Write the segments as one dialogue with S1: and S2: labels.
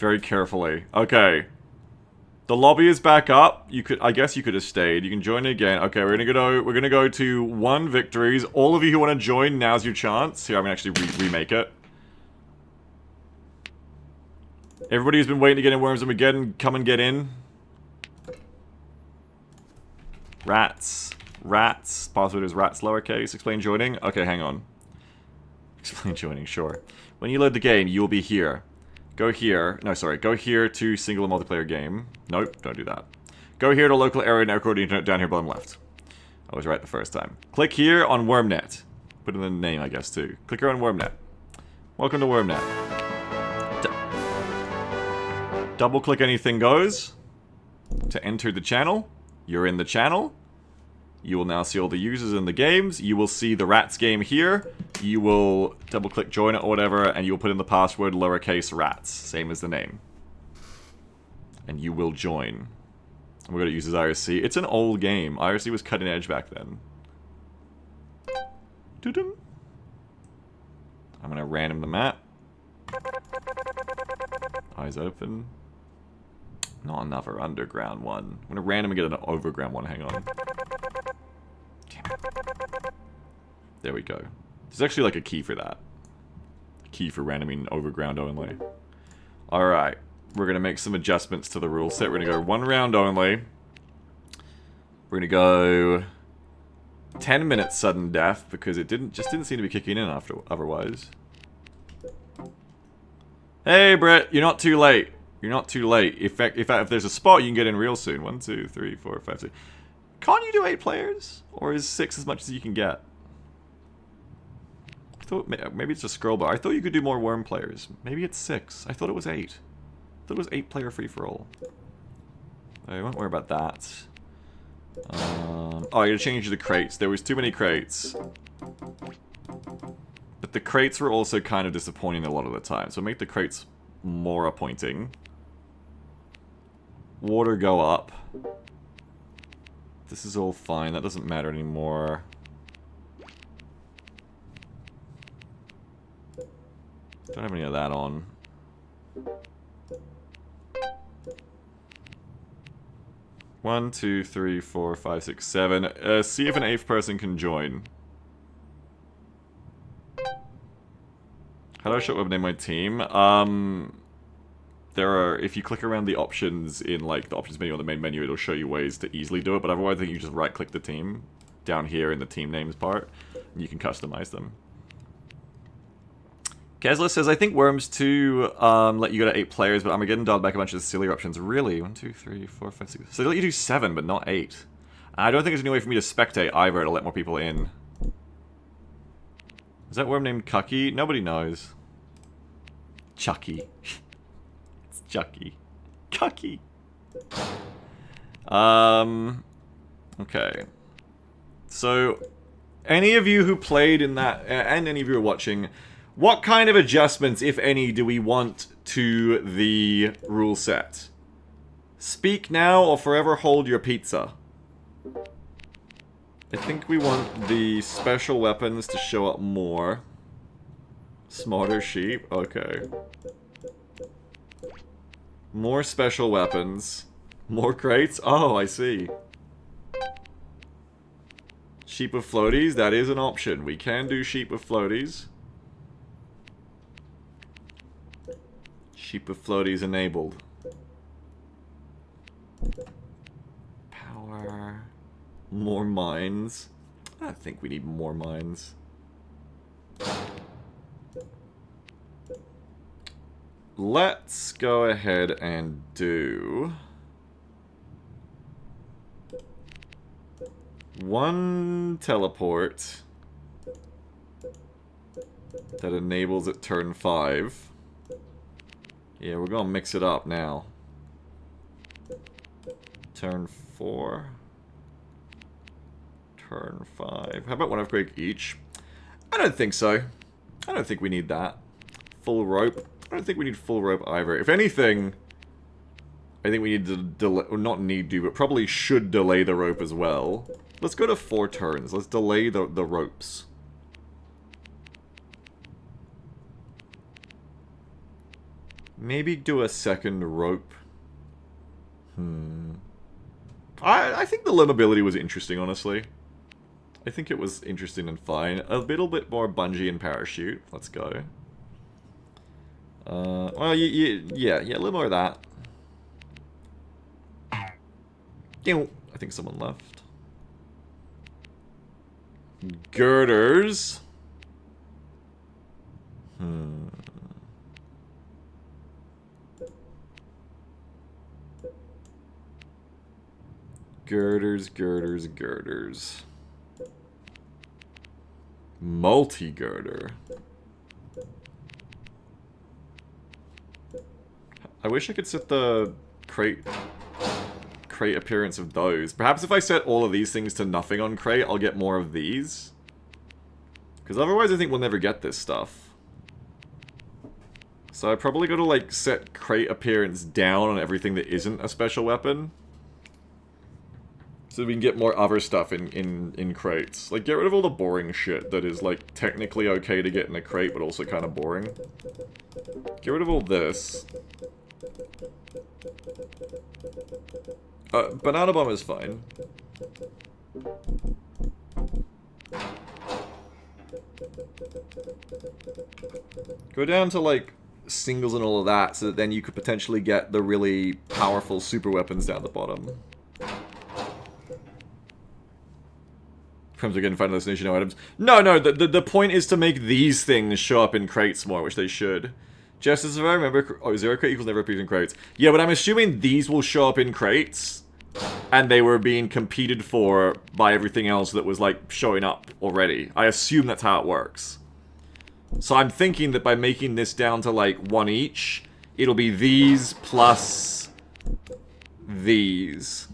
S1: Very carefully. Okay. The lobby is back up. I guess you could have stayed. You can join again. Okay, we're gonna go to 1 victories. All of you who want to join, now's your chance. Here, I'm gonna actually remake it. Everybody who's been waiting to get in Worms Armageddon, come and get in. Rats. Rats. Password is rats lowercase. Explain joining. Okay, hang on. Explain joining, sure. When you load the game, you will be here. Go here. No, sorry. Go here to single and multiplayer game. Nope, don't do that. Go here to local area network coordinate down here bottom left. I was right the first time. Click here on WormNet. Put in the name, I guess, too. Click here on WormNet. Welcome to WormNet. Double click anything goes to enter the channel. You're in the channel. You will now see all the users in the games. You will see the rats game here. You will double click join it or whatever, and you'll put in the password lowercase rats, same as the name. And you will join. We're going to use as IRC. It's an old game. IRC was cutting edge back then. Doo-doo. I'm going to random the map. Eyes open. Not another underground one. I'm going to random and get an overground one. Hang on. Damn it. There we go. There's actually like a key for that. A key for randoming overground only. Alright. We're going to make some adjustments to the rule set. We're going to go 1 round only. We're going to go 10 minutes sudden death because it just didn't seem to be kicking in otherwise. Hey Brett, you're not too late. You're not too late. If there's a spot, you can get in real soon. 1, 2, 3, 4, 5, 6. Can't you do 8 players? Or is 6 as much as you can get? I thought maybe it's a scroll bar. I thought you could do more worm players. Maybe it's 6. I thought it was 8. I thought it was 8 player free for all. I won't worry about that. Oh, I gotta change the crates. There was too many crates. But the crates were also kind of disappointing a lot of the time. So make the crates more appointing. Water go up. This is all fine. That doesn't matter anymore. Don't have any of that on. One, two, three, four, five, six, seven. See if an 8th person can join. How do I show up name my team? There are, if you click around the options in like the options menu on the main menu, it'll show you ways to easily do it, but otherwise I think you just right click the team down here in the team names part, and you can customize them. Kesler says, I think Worms 2 let you go to 8 players, but Armageddon dialed back a bunch of the sillier options. Really? 1, 2, 3, 4, 5, 6. So they let you do 7, but not 8. I don't think there's any way for me to spectate either to let more people in. Is that worm named Cucky? Nobody knows. Chucky. It's Chucky. Cucky. Okay. So, any of you who played in that, and any of you who are watching, what kind of adjustments, if any, do we want to the rule set? Speak now or forever hold your pizza. I think we want the special weapons to show up more. Smarter sheep, okay. More special weapons. More crates? Oh, I see. Sheep of floaties, that is an option. We can do sheep of floaties. Sheep of floaties enabled. Power. More mines. I think we need more mines. Let's go ahead and do 1 teleport that enables at turn 5. Yeah, we're gonna mix it up now. Turn 4. Turn 5. How about 1 upgrade each? I don't think so. I don't think we need that. Full rope. I don't think we need full rope either. If anything, I think we need to delay, or not need to, but probably should delay the rope as well. Let's go to 4 turns. Let's delay the ropes. Maybe do a second rope. I think the limb ability was interesting, honestly. I think it was interesting and fine. A little bit more bungee and parachute. Let's go. Well, yeah, a little more of that. I think someone left. Girders. Girders. Multi-girder. I wish I could set the crate appearance of those. Perhaps if I set all of these things to nothing on crate, I'll get more of these. Because otherwise I think we'll never get this stuff. So I probably got to like set crate appearance down on everything that isn't a special weapon. So we can get more other stuff in crates. Like, get rid of all the boring shit that is, like, technically okay to get in a crate, but also kind of boring. Get rid of all this. Banana Bomb is fine. Go down to, like, singles and all of that, so that then you could potentially get the really powerful super weapons down the bottom. Comes again, final destination, no items. No, the point is to make these things show up in crates more, which they should. Just as if I remember, zero crate equals never appears in crates. Yeah, but I'm assuming these will show up in crates, and they were being competed for by everything else that was, like, showing up already. I assume that's how it works. So I'm thinking that by making this down to, like, one each, it'll be these plus these.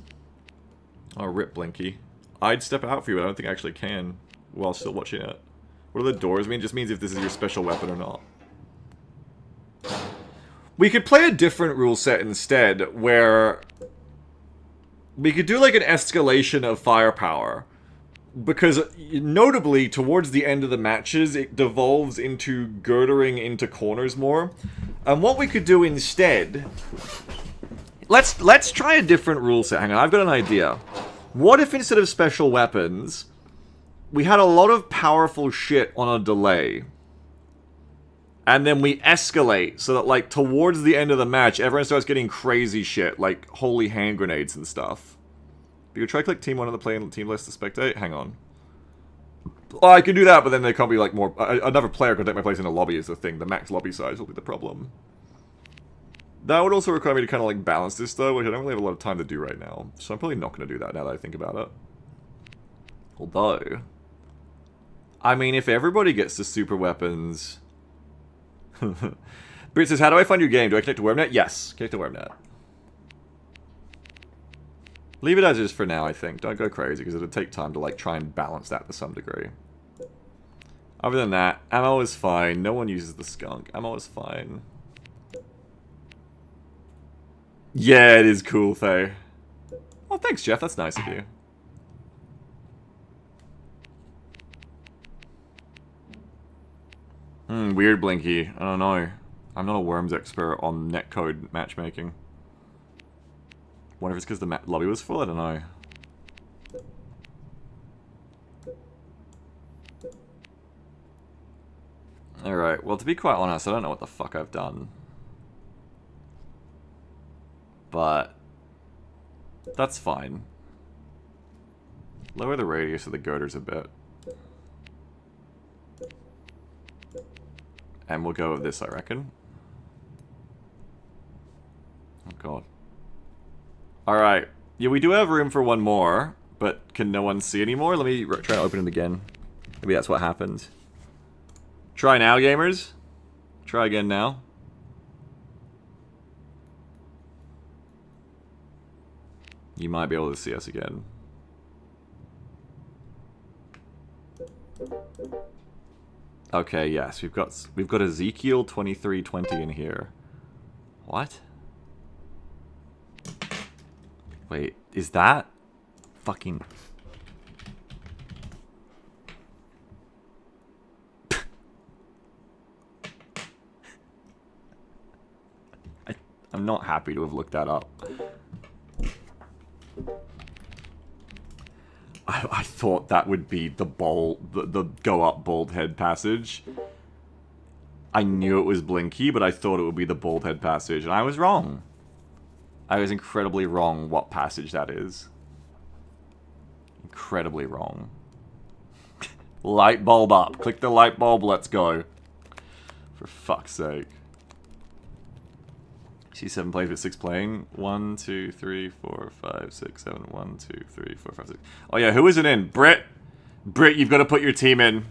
S1: Oh, rip Blinky. I'd step out for you, but I don't think I actually can while still watching it. What do the doors mean? It just means if this is your special weapon or not. We could play a different rule set instead, where we could do like an escalation of firepower. Because, notably, towards the end of the matches, it devolves into girdering into corners more. And what we could do instead... Let's try a different rule set. Hang on, I've got an idea. What if instead of special weapons, we had a lot of powerful shit on a delay? And then we escalate so that, like, towards the end of the match, everyone starts getting crazy shit, like holy hand grenades and stuff. But you try click team 1 on the play and team list to spectate? Hang on. Oh, I can do that, but then there can't be, like, more... another player could take my place in a lobby is the thing. The max lobby size will be the problem. That would also require me to kind of, like, balance this, though, which I don't really have a lot of time to do right now. So I'm probably not going to do that now that I think about it. Although... I mean, if everybody gets the super weapons... Brit says, how do I find your game? Do I connect to WebNet? Yes, connect to WebNet. Leave it as is for now, I think. Don't go crazy, because it'll take time to, like, try and balance that to some degree. Other than that, ammo is fine. No one uses the skunk. Ammo is fine. Yeah, it is cool, Faye. Oh, thanks, Jeff. That's nice of you. Weird, Blinky. I don't know. I'm not a Worms expert on netcode matchmaking. Wonder if it's because the lobby was full? I don't know. Alright, well, to be quite honest, I don't know what the fuck I've done. But... that's fine. Lower the radius of the girders a bit. And we'll go with this, I reckon. Oh, God. Alright. Yeah, we do have room for one more, but can no one see anymore? Let me try to open it again. Maybe that's what happened. Try now, gamers. Try again now. You might be able to see us again. Okay, yes, we've got Ezekiel 2320 in here. What? Wait, is that fucking... I'm not happy to have looked that up. I thought that would be the go up bald head passage. I knew it was Blinky, but I thought it would be the bald head passage, and I was wrong. I was incredibly wrong what passage that is. Incredibly wrong. Light bulb up. Click the light bulb, let's go. For fuck's sake. C7 plays with 6 playing. 1, 2, 3, 4, 5, 6, 7. 1, 2, 3, 4, 5, 6. Oh yeah, who is it in? Britt! Britt, you've got to put your team in.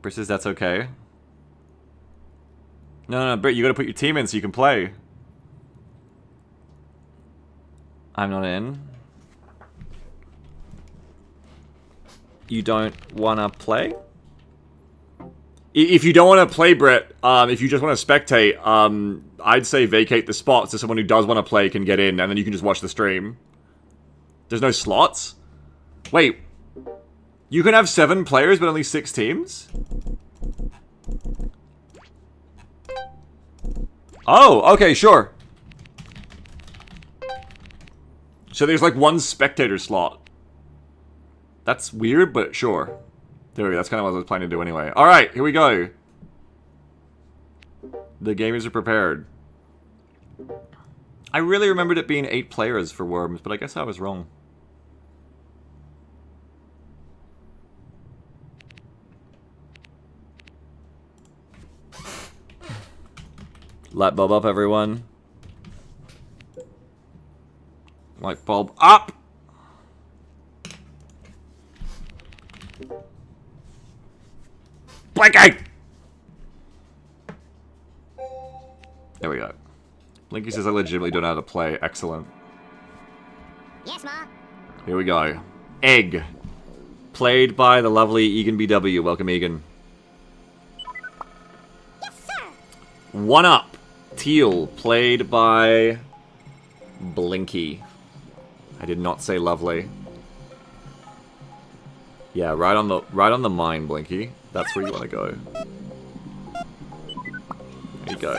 S1: Britt says that's okay. No, Britt, you got to put your team in so you can play. I'm not in. You don't want to play? If you don't want to play, Brett, if you just want to spectate, I'd say vacate the spot so someone who does want to play can get in, and then you can just watch the stream. There's no slots? Wait. You can have 7 players, but only 6 teams? Oh, okay, sure. So there's like 1 spectator slot. That's weird, but sure. There we go, that's kind of what I was planning to do anyway. Alright, here we go. The gamers are prepared. I really remembered it being 8 players for Worms, but I guess I was wrong. Light bulb up, everyone. Light bulb up! Blinky! There we go. Blinky says I legitimately don't know how to play. Excellent.
S2: Yes, Ma.
S1: Here we go. Egg. Played by the lovely Egan BW. Welcome, Egan.
S2: Yes, sir.
S1: 1 Up. Teal. Played by Blinky. I did not say lovely. Yeah, right on the mine, Blinky. That's where you want to go. There you go.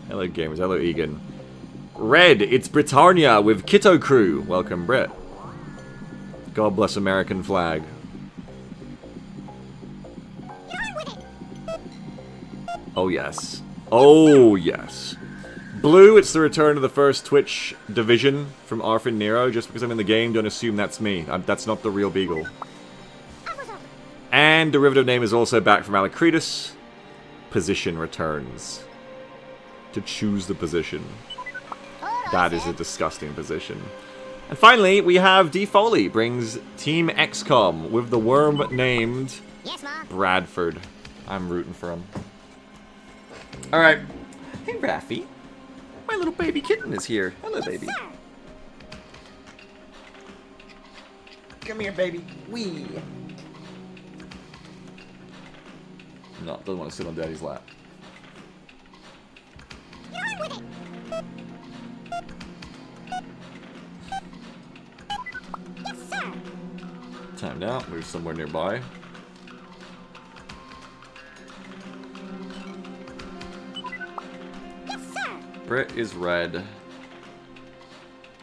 S1: Hello, gamers. Hello, Egan. Red, it's Britannia with Kitto Crew. Welcome, Brett. God bless American flag. Oh, yes. Oh, yes. Blue, it's the return of the first Twitch division from Arfin Nero. Just because I'm in the game, don't assume that's me. That's not the real Beagle. And derivative name is also back from Alacritus. Position returns. To choose the position. That is a disgusting position. And finally, we have D. Foley brings Team XCOM with the worm named Bradford. I'm rooting for him. Alright. Hey, Raffy. My little baby kitten is here. Hello, baby. Come here, baby. Wee. No, doesn't want to sit on Daddy's lap. Timed out. Move somewhere nearby. Britt is red.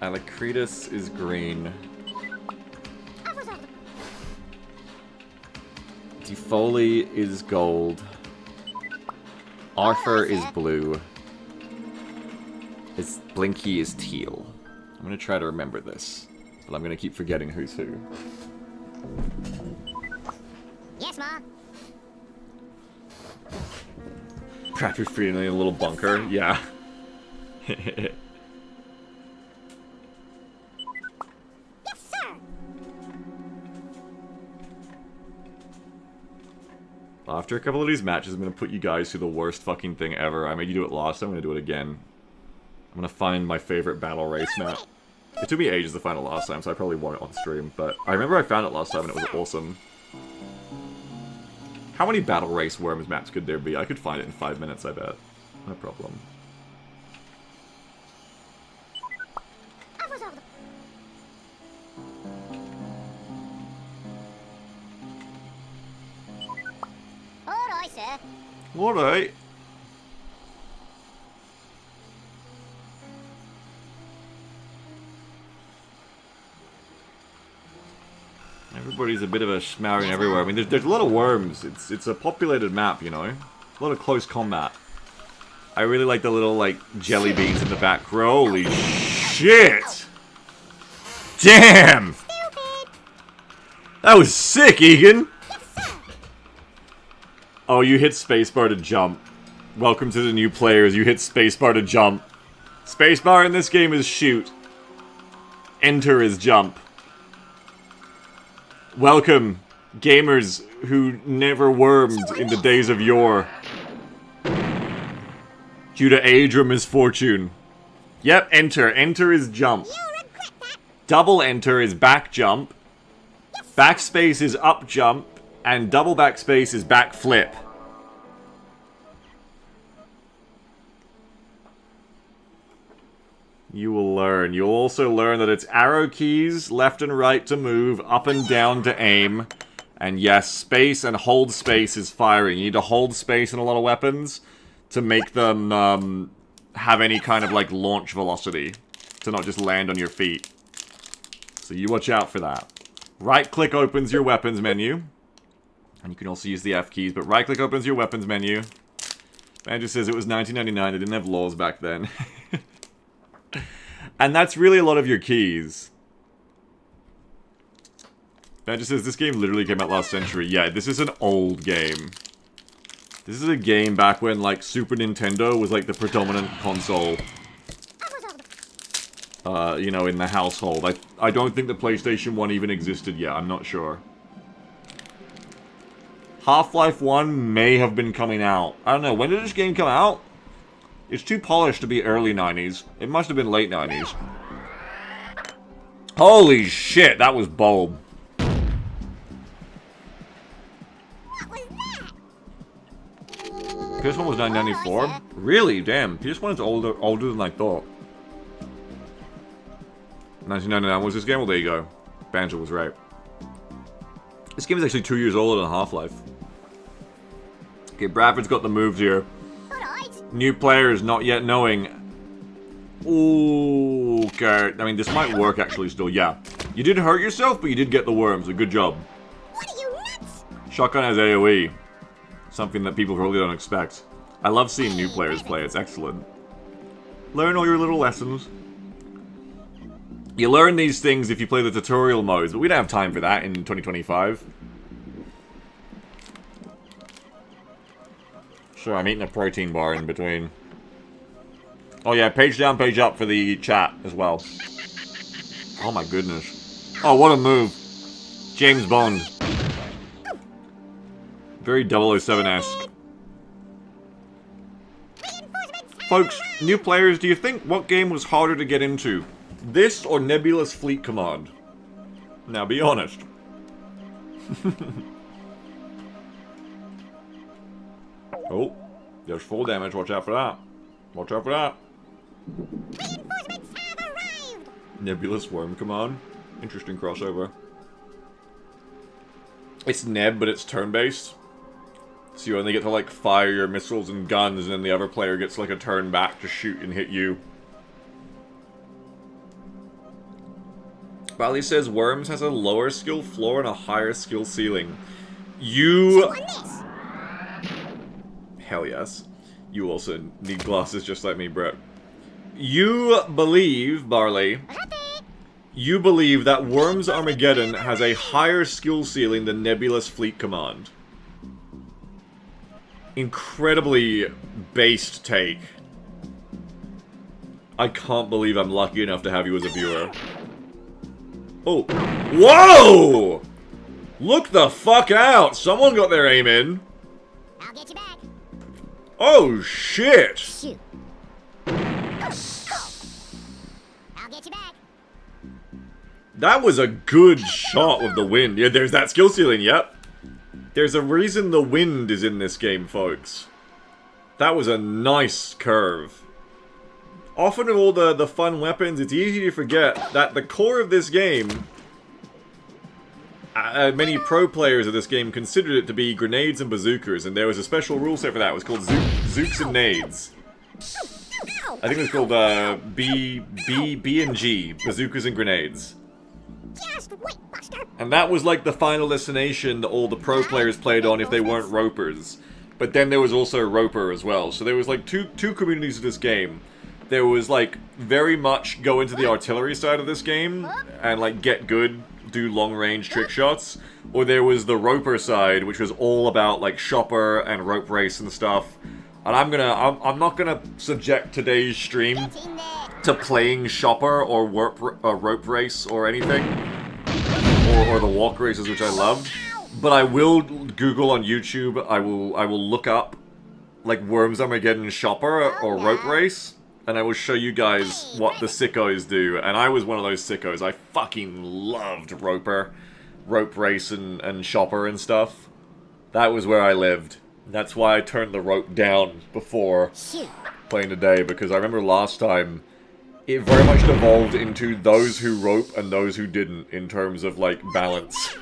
S1: Alacritus is green. Foley is gold. Arthur is blue. Blinky is teal. I'm gonna try to remember this, but I'm gonna keep forgetting who's who.
S2: Yes, Ma.
S1: Bradford feeling in a little bunker. Yeah.
S2: Yes, sir.
S1: After a couple of these matches, I'm gonna put you guys through the worst fucking thing ever. I made you do it last time, I'm gonna do it again. I'm gonna find my favorite battle race map. It took me ages to find it last time, so I probably won't on stream, but I remember I found it last time and it was awesome. How many battle race Worms maps could there be? I could find it in 5 minutes, I bet. No problem.
S2: sir.
S1: Alright. Everybody's a bit of a schmouring everywhere. I mean, there's a lot of worms. It's a populated map, you know? A lot of close combat. I really like the little, like, jelly beans in the back. Holy shit! Damn! That was sick, Egan! Oh, you hit spacebar to jump. Welcome to the new players. You hit spacebar to jump. Spacebar in this game is shoot. Enter is jump. Welcome, gamers who never wormed in the days of yore. Due to age or misfortune. Yep, enter. Enter is jump. Double enter is back jump. Backspace is up jump. And double backspace is back flip. You will learn. You'll also learn that it's arrow keys, left and right to move, up and down to aim. And yes, space and hold space is firing. You need to hold space in a lot of weapons to make them have any kind of like launch velocity. To not just land on your feet. So you watch out for that. Right click opens your weapons menu. And you can also use the F keys, but right click opens your weapons menu. Man just says it was 1999, they didn't have laws back then. And that's really a lot of your keys. Ben just says, this game literally came out last century. Yeah, this is an old game. This is a game back when, like, Super Nintendo was, like, the predominant console. You know, in the household. I don't think the PlayStation 1 even existed yet. I'm not sure. Half-Life 1 may have been coming out. I don't know. When did this game come out? It's too polished to be early 90s. It must have been late 90s. Holy shit, that was bulb. PS1 was 1994? Really? Damn. PS1 is older than I thought. 1999 was this game? Well, there you go. Banjo was right. This game is actually 2 years older than Half-Life. Okay, Bradford's got the moves here. New players not yet knowing. Ooh, okay. I mean, this might work actually still. Yeah. You did hurt yourself, but you did get the worms. A good job.
S2: What are you nuts?
S1: Shotgun has AoE. Something that people really don't expect. I love seeing new players play. It's excellent. Learn all your little lessons. You learn these things if you play the tutorial modes, but we don't have time for that in 2025. Sure, I'm eating a protein bar in between. Oh yeah, page down, page up for the chat as well. Oh my goodness. Oh, what a move. James Bond. Very 007-esque. Folks, new players, do you think what game was harder to get into? This or Nebulous Fleet Command? Now be honest. Oh, there's full damage. Watch out for that. Watch out for that.
S2: Reinforcements have arrived.
S1: Nebulous Worm Command. Interesting crossover. It's Neb, but it's turn-based. So you only get to, like, fire your missiles and guns, and then the other player gets, like, a turn back to shoot and hit you. Bali says Worms has a lower skill floor and a higher skill ceiling. You... Hell yes. You also need glasses just like me, bro. You believe, Barley... You believe that Worms Armageddon has a higher skill ceiling than Nebulous Fleet Command. Incredibly based take. I can't believe I'm lucky enough to have you as a viewer. Oh. Whoa! Look the fuck out! Someone got their aim in.
S2: I'll get you back.
S1: Oh, shit!
S2: Shoot. I'll get you back.
S1: That was a good shot with the wind. Yeah, there's that skill ceiling, yep. There's a reason the wind is in this game, folks. That was a nice curve. Often with all the fun weapons, it's easy to forget that the core of this game many pro players of this game considered it to be grenades and bazookas, and there was a special rule set for that. It was called Zooks and Nades. I think it was called B and G, bazookas and grenades.
S2: Just wait, Buster.
S1: And that was like the final destination that all the pro players played on if they weren't ropers. But then there was also roper as well. So there was like two communities of this game. There was like very much go into the artillery side of this game and like get good, do long range trick shots. Or there was the roper side, which was all about like shopper and rope race and stuff. And I'm not gonna subject today's stream
S2: Get in there.
S1: to playing shopper or rope race or anything, or the walk races, which I love. But I will Google on YouTube. I will look up like Worms Armageddon shopper or rope race, and I will show you guys what the sickos do. And I was one of those sickos. I fucking loved rope race and shopper and stuff. That was where I lived. That's why I turned the rope down before playing today, because I remember last time it very much devolved into those who rope and those who didn't in terms of like balance.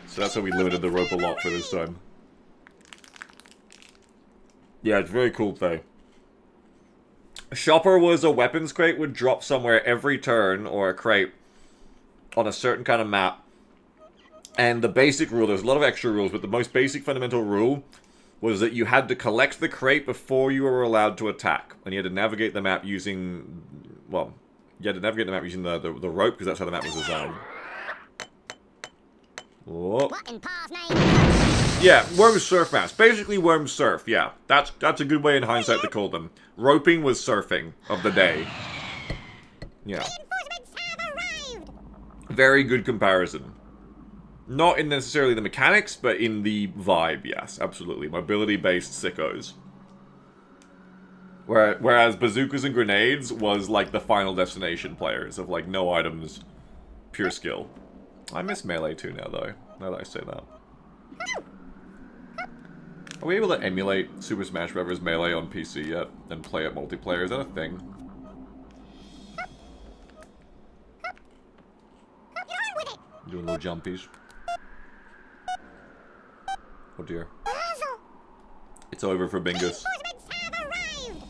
S1: So that's how we limited the rope a lot for this time. Yeah, it's very cool though. Shopper was a weapons crate would drop somewhere every turn, or a crate, on a certain kind of map. And the basic rule, there's a lot of extra rules, but the most basic fundamental rule was that you had to collect the crate before you were allowed to attack. And you had to navigate the map using, well, you had to navigate the map using the rope, because that's how the map was designed. Whoa.
S2: What in Pa's name?
S1: Yeah, Worms surf maps. Basically Worms surf, yeah. That's a good way in hindsight to call them. Roping was surfing of the day. Yeah.
S2: Reinforcements have arrived.
S1: Very good comparison. Not in necessarily the mechanics, but in the vibe, yes, absolutely. Mobility-based sickos. Whereas bazookas and grenades was like the final destination players of like no items, pure skill. I miss Melee too now though, now that I say that. Are we able to emulate Super Smash Bros. Melee on PC yet and play it multiplayer? Is that a thing?
S2: Get on with it.
S1: Doing little jumpies. Oh dear.
S2: Basil.
S1: It's over for Bingus.
S2: Reinforcements have arrived.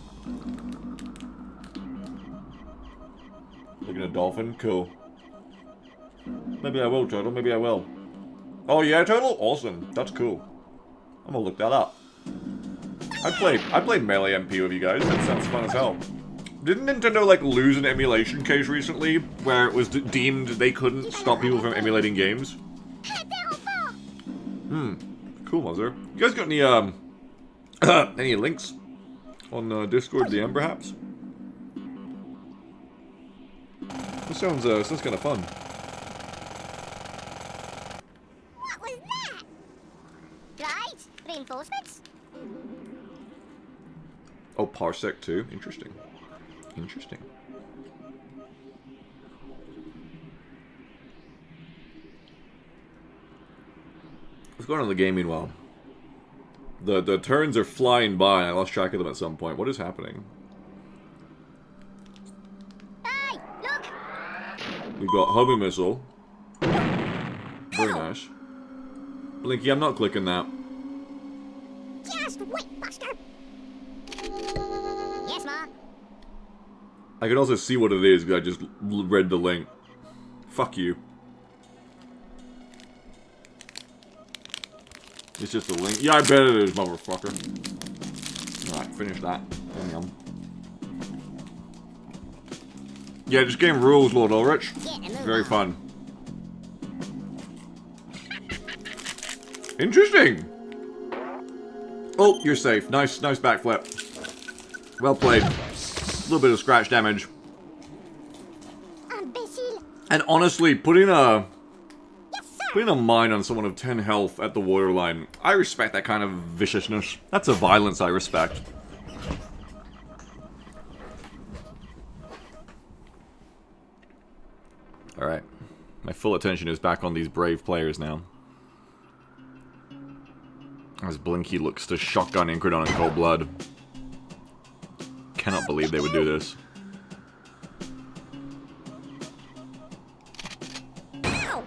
S1: Looking at a dolphin? Cool. Maybe I will, Turtle. Maybe I will. Oh yeah, Turtle? Awesome. That's cool. I'm gonna look that up. I played Melee MP with you guys. That sounds fun as hell. Didn't Nintendo like lose an emulation case recently where it was deemed they couldn't stop people from emulating games? Cool, Mother. You guys got any any links on Discord DM perhaps? This sounds kind of fun.
S2: What was that? Right? Reinforcements?
S1: Oh, Parsec too. Interesting. Interesting. What's going on in the game meanwhile? The turns are flying by and I lost track of them at some point. What is happening?
S2: Hey, look!
S1: We've got homing missile. Very nice. Blinky, I'm not clicking that.
S2: Just wait, Buster. Yes, Ma.
S1: I can also see what it is because I just read the link. Fuck you. It's just a link. Yeah, I bet it is, motherfucker. Alright, finish that. Yum yum. Yeah, this game rules, Lord Ulrich. Very fun. Interesting! Oh, you're safe. Nice backflip. Well played. A little bit of scratch damage.
S2: Imbecile.
S1: And honestly, putting a
S2: Yes, sir.
S1: mine on someone of 10 health at the waterline, I respect that kind of viciousness. That's a violence I respect. Alright. My full attention is back on these brave players now. As Blinky looks to shotgun Incredon in cold blood. Cannot believe they would do this.
S2: Ow.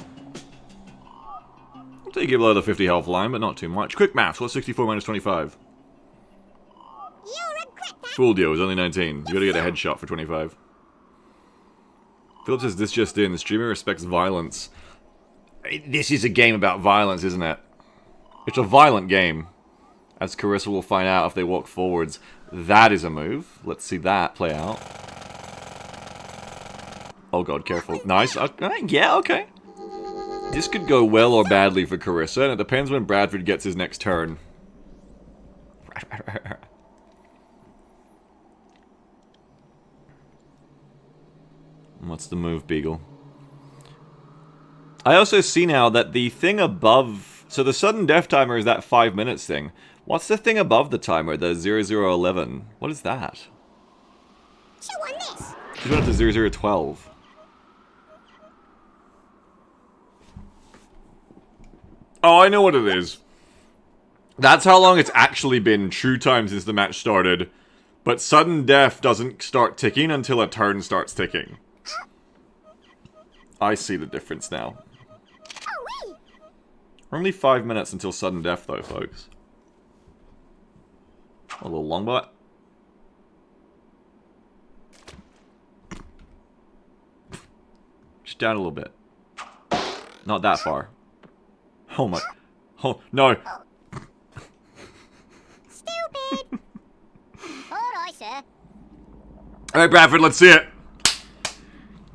S1: slightly below the 50 health line, but not too much. Quick maths. What's 64 minus 25?
S2: You'll regret that.
S1: Fooled you. It was only 19. You gotta get a headshot for 25. Philip says, this just in. The streamer respects violence. This is a game about violence, isn't it? It's a violent game. As Carissa will find out if they walk forwards. That is a move. Let's see that play out. Oh god, careful. Nice. Yeah, okay. This could go well or badly for Carissa, and it depends when Bradford gets his next turn. What's the move, Beagle? I also see now that the thing above... So the sudden death timer is that 5 minutes thing. What's the thing above the timer, the 0011? What is that?
S2: Chew on this.
S1: She's went up to 0012. Oh, I know what it is. That's how long it's actually been true time since the match started. But sudden death doesn't start ticking until a turn starts ticking. I see the difference now.
S2: Oh,
S1: We're only 5 minutes until sudden death, though, folks. A little longbow. Just down a little bit. Not that far. Oh my... Oh, no!
S2: stupid. Alright, sir.
S1: Alright, Bradford, let's see it!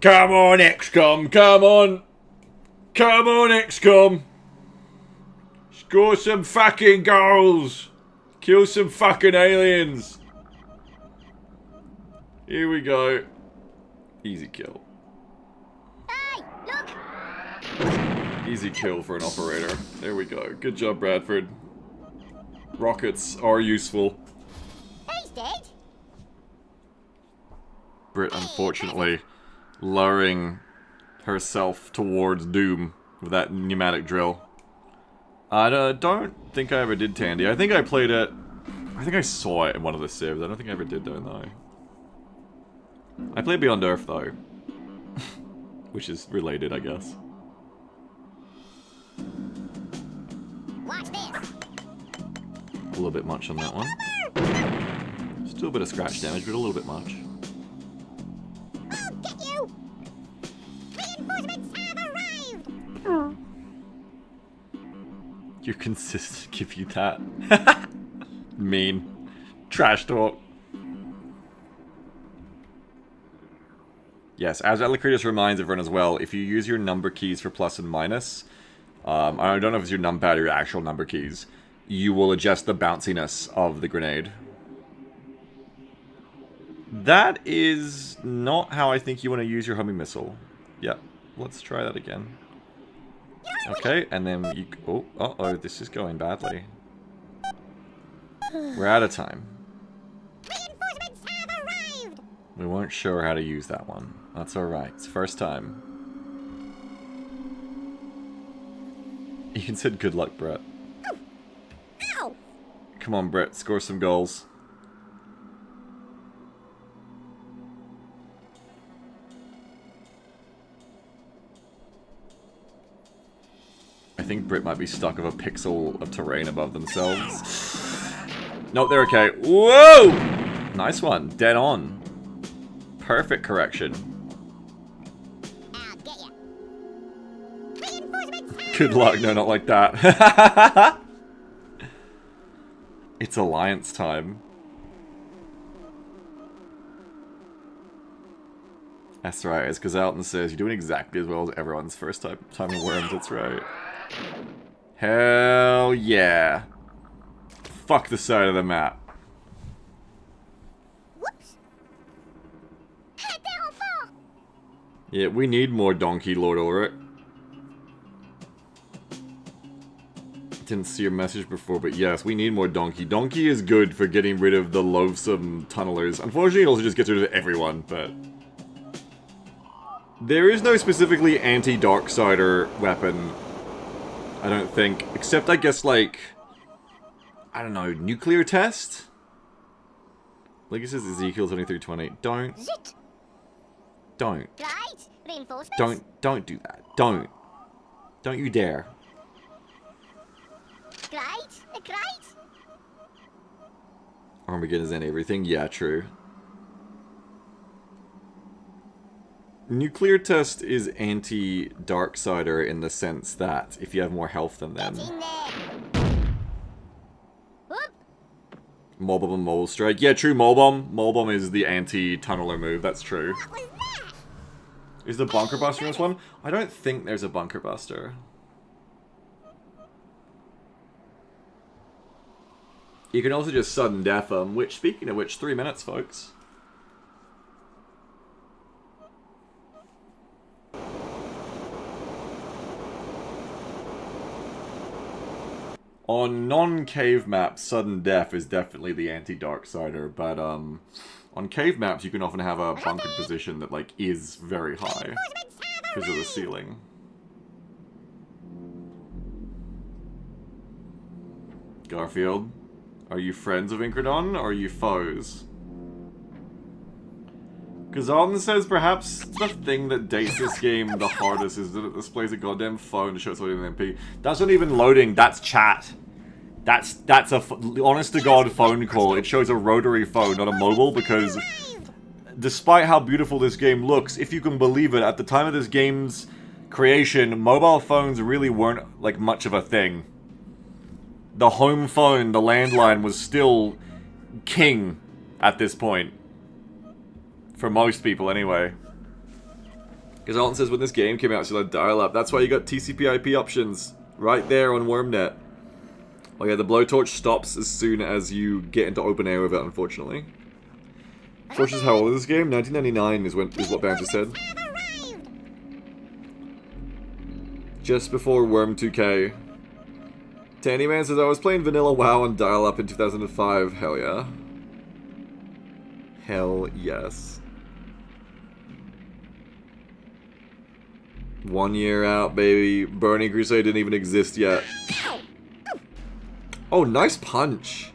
S1: Come on, XCOM, come on! Come on, XCOM! Score some fucking goals! Kill some fucking aliens! Here we go. Easy kill.
S2: Hey, look.
S1: Easy kill for an operator. There we go. Good job, Bradford. Rockets are useful.
S2: He's dead.
S1: Brit, unfortunately, lowering herself towards doom with that pneumatic drill. I don't think I ever did Tandy. I think I played it... I think I saw it in one of the civs. I don't think I ever did, though. I played Beyond Earth, though. Which is related, I guess.
S2: Watch this.
S1: A little bit much on that one. Still a bit of scratch damage, but a little bit much.
S2: I'll get you. Reinforcements have arrived.
S1: You're consistent. Give you that. Mean. Trash talk. Yes, as Alacritus reminds everyone as well, if you use your number keys for plus and minus, I don't know if it's your numpad or your actual number keys, you will adjust the bounciness of the grenade. That is not how I think you want to use your homing missile. Yep, let's try that again. Okay, and then you... Oh, uh-oh, this is going badly. We're out of time.
S2: Reinforcements have arrived.
S1: We weren't sure how to use that one. That's alright, it's first time. Ian said good luck, Brett.
S2: Ow.
S1: Come on, Brett, score some goals. I think Brit might be stuck with a pixel of terrain above themselves. Nope, they're okay. Whoa! Nice one. Dead on. Perfect correction.
S2: I'll get you. Reinforcements have
S1: Good luck. No, not like that. It's alliance time. That's right. It's because Alton says you're doing exactly as well as everyone's first time in Worms. That's right. Hell yeah. Fuck the side of the map.
S2: Whoops. They're on fire.
S1: Yeah, we need more Donkey Lord Ulrich. Didn't see your message before, but yes, we need more Donkey. Donkey is good for getting rid of the loathsome tunnelers. Unfortunately, it also just gets rid of everyone, but... There is no specifically anti-Darksider weapon, I don't think. Except, I guess, like... I don't know, nuclear test? Like it says Ezekiel 2320. Don't.
S2: Zit.
S1: Don't.
S2: Right. Reinforcements.
S1: Don't do that. Don't you dare.
S2: Great. Great.
S1: Armageddon is everything. Yeah, true. Nuclear Test is anti-Darksider in the sense that if you have more health than them.
S2: Get in there. Whoop.
S1: Mole Bomb and Mole Strike. Yeah, true, Mole Bomb. Mole Bomb is the anti-tunneler move, that's true.
S2: What was that?
S1: Is the Bunker Buster in this one? I don't think there's a Bunker Buster. You can also just sudden death them, which, speaking of which, 3 minutes, folks. On non-cave maps, sudden death is definitely the anti-Darksider, but on cave maps you can often have a bunkered position that like is very high because of the ceiling. Garfield, are you friends of Incredon or are you foes? Gazalden says perhaps the thing that dates this game the hardest is that it displays a goddamn phone to show it's loading an MP. That's not even loading, that's chat. That's a honest to god phone call. It shows a rotary phone, not a mobile, because despite how beautiful this game looks, if you can believe it, at the time of this game's creation, mobile phones really weren't like much of a thing. The home phone, the landline, was still king at this point. For most people, anyway. Because Alton says when this game came out, she had dial-up. That's why you got TCP/IP options right there on WormNet. Oh yeah, the blowtorch stops as soon as you get into open air with it, unfortunately. Fortune's how old is this game? 1999 is what Banter said. Just before Worm 2K. Tandyman says I was playing Vanilla WoW on dial-up in 2005. Hell yeah. Hell yes. 1 year out, baby. Burning Crusade didn't even exist yet. Oh, nice punch.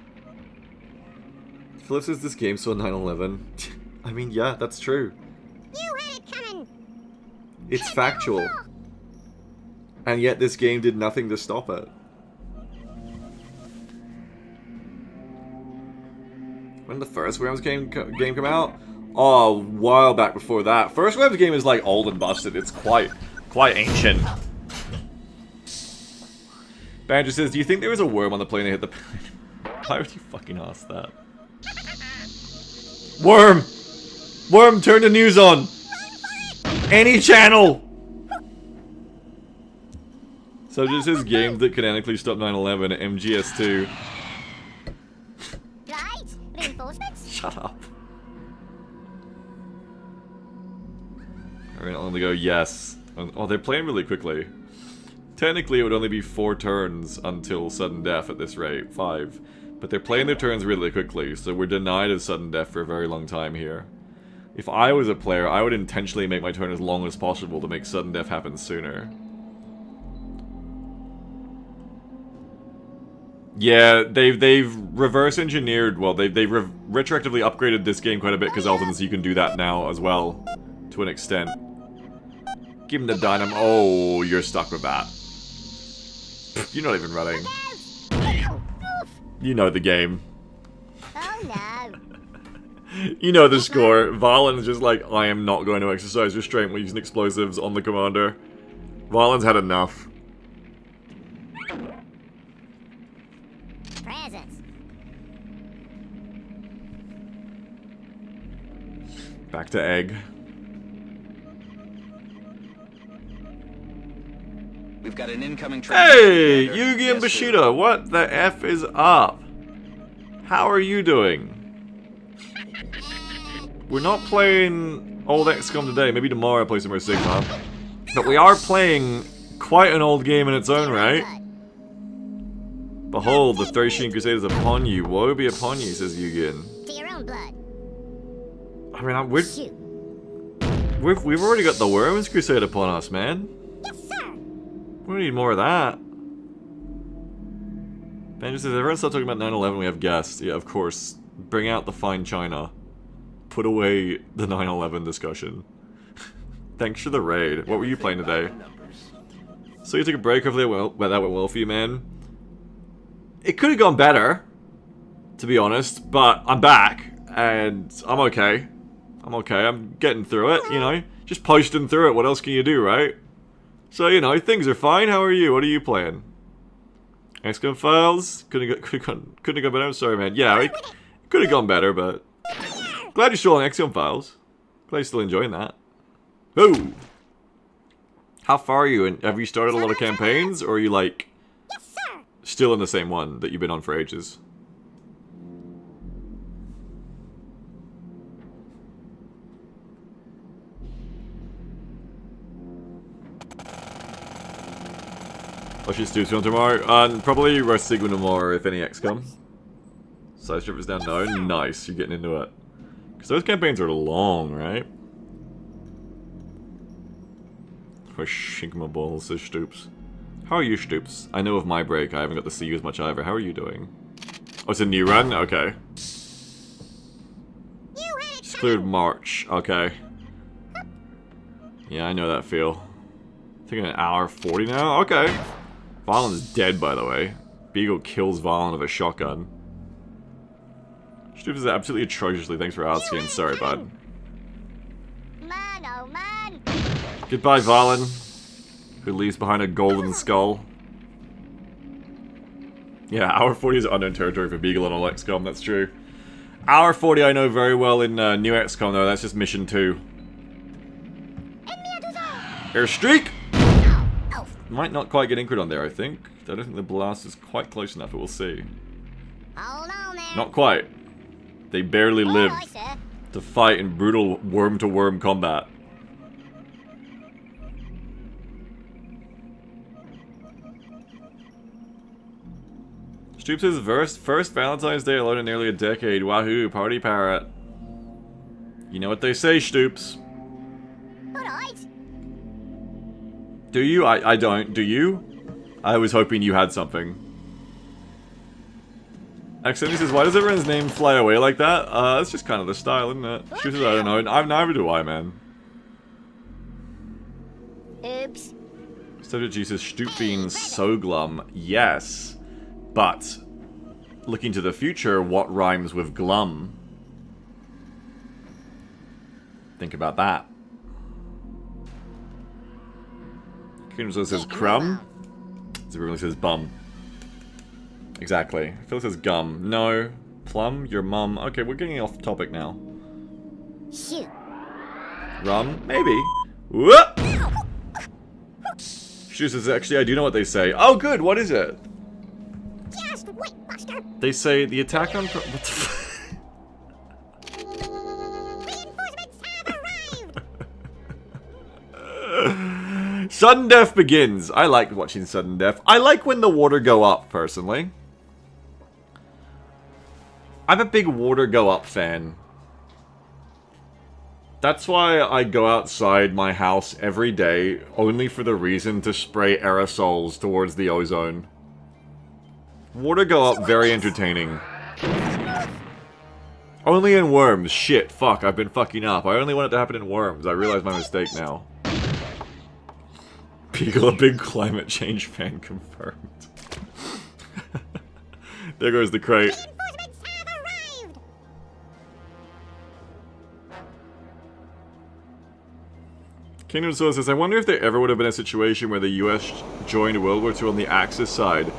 S1: Philip says this game saw 9/11. I mean, yeah, that's true.
S2: You had it coming.
S1: It's factual. And yet this game did nothing to stop it. When did the first Worms game come out? Oh, a while back before that. First Worms game is like old and busted. It's quite ancient. Banjo says, do you think there was a worm on the plane that hit the plane? Why would you fucking ask that? Worm! Worm, turn the news on! Any channel! So just says games that canonically stop 9/11 at MGS2.
S2: Right. Reinforcements.
S1: Shut up. Alright, I'll only go yes. Oh, they're playing really quickly. Technically, it would only be 4 turns until sudden death at this rate. 5. But they're playing their turns really quickly, so we're denied a sudden death for a very long time here. If I was a player, I would intentionally make my turn as long as possible to make sudden death happen sooner. Yeah, they've reverse engineered, well, they've retroactively upgraded this game quite a bit, because Elton's you can do that now as well, to an extent. Give him the dynamo. Oh, you're stuck with that. You're not even running. You know the game.
S2: Oh no.
S1: You know the score. Valen's just like, I am not going to exercise restraint when using explosives on the commander. Valen's had enough.
S2: Presents.
S1: Back to egg.
S3: We've got an incoming train.
S1: Hey,
S3: Commander.
S1: Yugi and
S3: Yes, sir.
S1: Bushido, what the F is up? How are you doing? We're not playing old XCOM today. Maybe tomorrow I'll play some more Sigma. But we are playing quite an old game in its own right. Behold, the Thracian Crusade is upon you. Woe be upon you, says Yugi.
S2: To your own blood.
S1: I mean,
S2: Shoot.
S1: we've already got the Worms Crusade upon us, man.
S2: Yes, sir.
S1: We need more of that. Benji says, everyone stop talking about 9/11, we have guests. Yeah, of course. Bring out the fine china. Put away the 9/11 discussion. Thanks for the raid. What were you playing today? So you took a break over there? Well, that went well for you, man. It could have gone better, to be honest, but I'm back, and I'm okay. I'm okay, I'm getting through it, you know? Just posting through it, what else can you do, right? So, you know, things are fine. How are you? What are you playing? XCOM Files? Couldn't have gone better, I'm sorry, man. Yeah, it could have gone better, but... Glad you're still on XCOM Files. Glad you're still enjoying that. Ooh! How far are you? And have you started a lot of campaigns, or are you, like...
S2: Yes, sir.
S1: Still in the same one that you've been on for ages? Watch your Steve's film tomorrow. Probably Roast Sigma tomorrow, if any XCOM. Side strip is down. No, nice. You're getting into it. Because those campaigns are long, right? I shink my balls, says Stoops. How are you, Stoops? I know of my break. I haven't got to see you as much either. How are you doing? Oh, it's a new run? Okay. Just cleared March. Okay. Yeah, I know that feel. I think an hour 40 now? Okay. Vahlen's dead, by the way. Beagle kills Vahlen with a shotgun. Stoops is absolutely atrociously. Thanks for asking. Sorry, bud.
S2: Man, oh man.
S1: Goodbye, Vahlen, who leaves behind a golden skull. Yeah, hour 40 is unknown territory for Beagle and all XCOM, that's true. Hour 40 I know very well in new XCOM, though. That's just mission 2. Airstreak! Might not quite get Incred on there, I think. I don't think the blast is quite close enough, but we'll see.
S2: Hold on there.
S1: Not quite. They barely live
S2: Aye, sir.
S1: to fight in brutal worm-to-worm combat. Stoops says, first Valentine's Day alone in nearly a decade. Wahoo, party parrot. You know what they say, Stoops.
S2: Alright.
S1: Do you? I don't. Do you? I was hoping you had something. X70 says, why does everyone's name fly away like that? That's just kind of the style, isn't it? She says, I don't know. Neither do I, man.
S2: Oops.
S1: Subject G says, Stoop being so glum. Yes. But, looking to the future, what rhymes with glum? Think about that. Kingdom says crumb. Zebra says bum. Exactly. Phil says gum. No. Plum? Your mum. Okay, we're getting off topic now.
S2: Shoot.
S1: Rum? Maybe. Whoop! She says, actually, I do know what they say. Oh, good. What is it?
S2: Just wait, Buster.
S1: They say the attack on... What the f...
S2: Reinforcements have arrived.
S1: Sudden death begins. I like watching sudden death. I like when the water go up, personally. I'm a big water go up fan. That's why I go outside my house every day, only for the reason to spray aerosols towards the ozone. Water go up, very entertaining. Only in Worms. Shit, fuck, I've been fucking up. I only want it to happen in Worms. I realize my mistake now. Beagle, a big climate change fan confirmed. There goes the crate.
S2: Reinforcements have arrived.
S1: Kingdom Soul says, I wonder if there ever would have been a situation where the US joined World War II on the Axis side.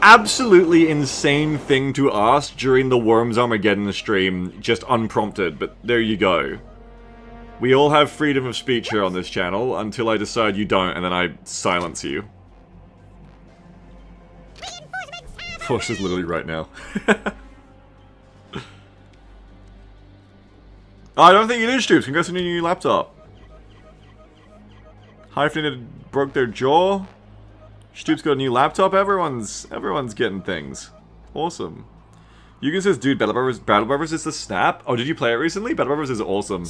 S1: Absolutely insane thing to ask during the Worms Armageddon stream, just unprompted, but there you go. We all have freedom of speech here on this channel, until I decide you don't, and then I silence you. Force is literally right now. I don't think you did, Stoops. Congrats on your new laptop. Hyphenated broke their jaw. Stoops got a new laptop. Everyone's getting things. Awesome. Yugen says, dude, Battle Brothers is the snap. Oh, did you play it recently? Battle Brothers is awesome.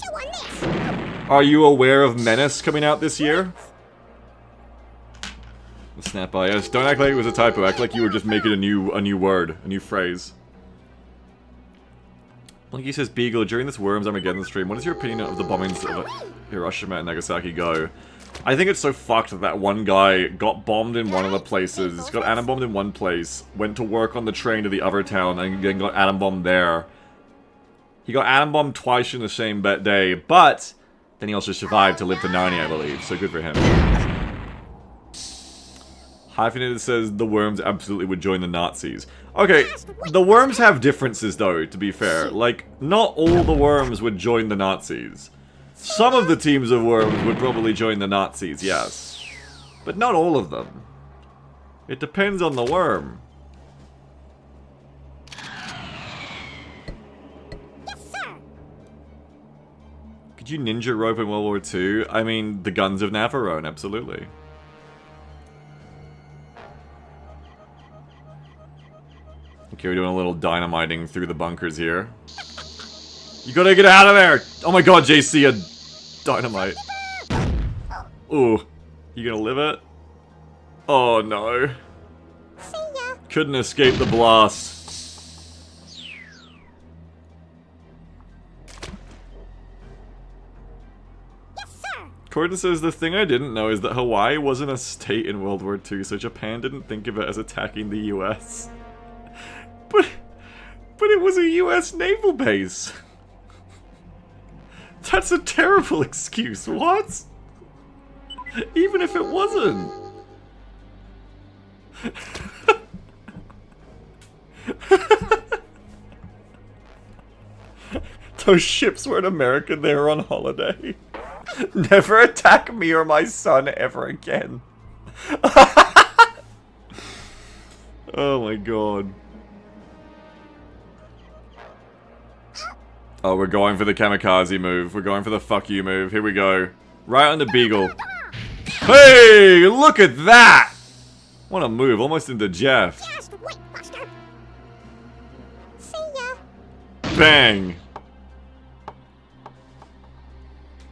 S1: Are you aware of Menace coming out this year? The snap bias. Don't act like it was a typo. Act like you were just making a new word, a new phrase. Blinky says, Beagle, during this Worms Armageddon stream, what is your opinion of the bombings of Hiroshima and Nagasaki go? I think it's so fucked that one guy got bombed in one of the places, got atom bombed in one place, went to work on the train to the other town, and then got atom bombed there. He got atom bombed twice in the same day, but then he also survived to live to 90, I believe, so good for him. Hyphenated says the worms absolutely would join the Nazis. Okay, the worms have differences though, to be fair. Like, not all the worms would join the Nazis. Some of the teams of worms would probably join the Nazis, yes. But not all of them. It depends on the worm.
S2: Yes, sir.
S1: Could you ninja rope in World War II? I mean, the guns of Navarone, absolutely. Okay, we're doing a little dynamiting through the bunkers here. You gotta get out of there! Oh my god, JC, a dynamite. Ooh. You gonna live it? Oh no.
S2: See ya.
S1: Couldn't escape the blast.
S2: Yes, sir.
S1: Corden says, the thing I didn't know is that Hawaii wasn't a state in World War II, so Japan didn't think of it as attacking the US. But it was a US naval base. That's a terrible excuse, what? Even if it wasn't. Those ships weren't American, they were on holiday. Never attack me or my son ever again. Oh my god. Oh, we're going for the kamikaze move. We're going for the fuck you move. Here we go. Right on the beagle. Hey, look at that! What a move. Almost into Jeff.
S2: Just wait, Buster. See ya.
S1: Bang!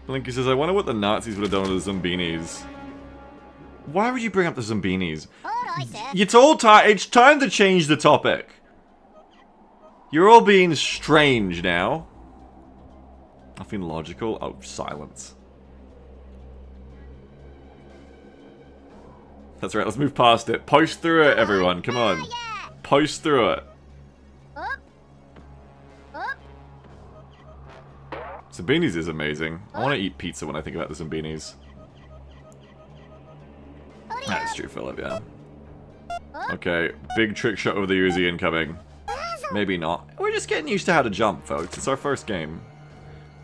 S1: Blinky says, I wonder what the Nazis would have done with the Zombinis. Why would you bring up the Zombinis?
S2: Alright, sir.
S1: It's time to change the topic. You're all being strange now. Nothing logical. Oh, silence. That's right, let's move past it. Post through it, everyone. Come on.
S2: Yeah.
S1: Post through it.
S2: Up. Up.
S1: Zambinis is amazing. I want to eat pizza when I think about the Zambinis. That's true, Philip, yeah. Okay, big trick shot over the Uzi incoming. Maybe not. We're just getting used to how to jump, folks. It's our first game.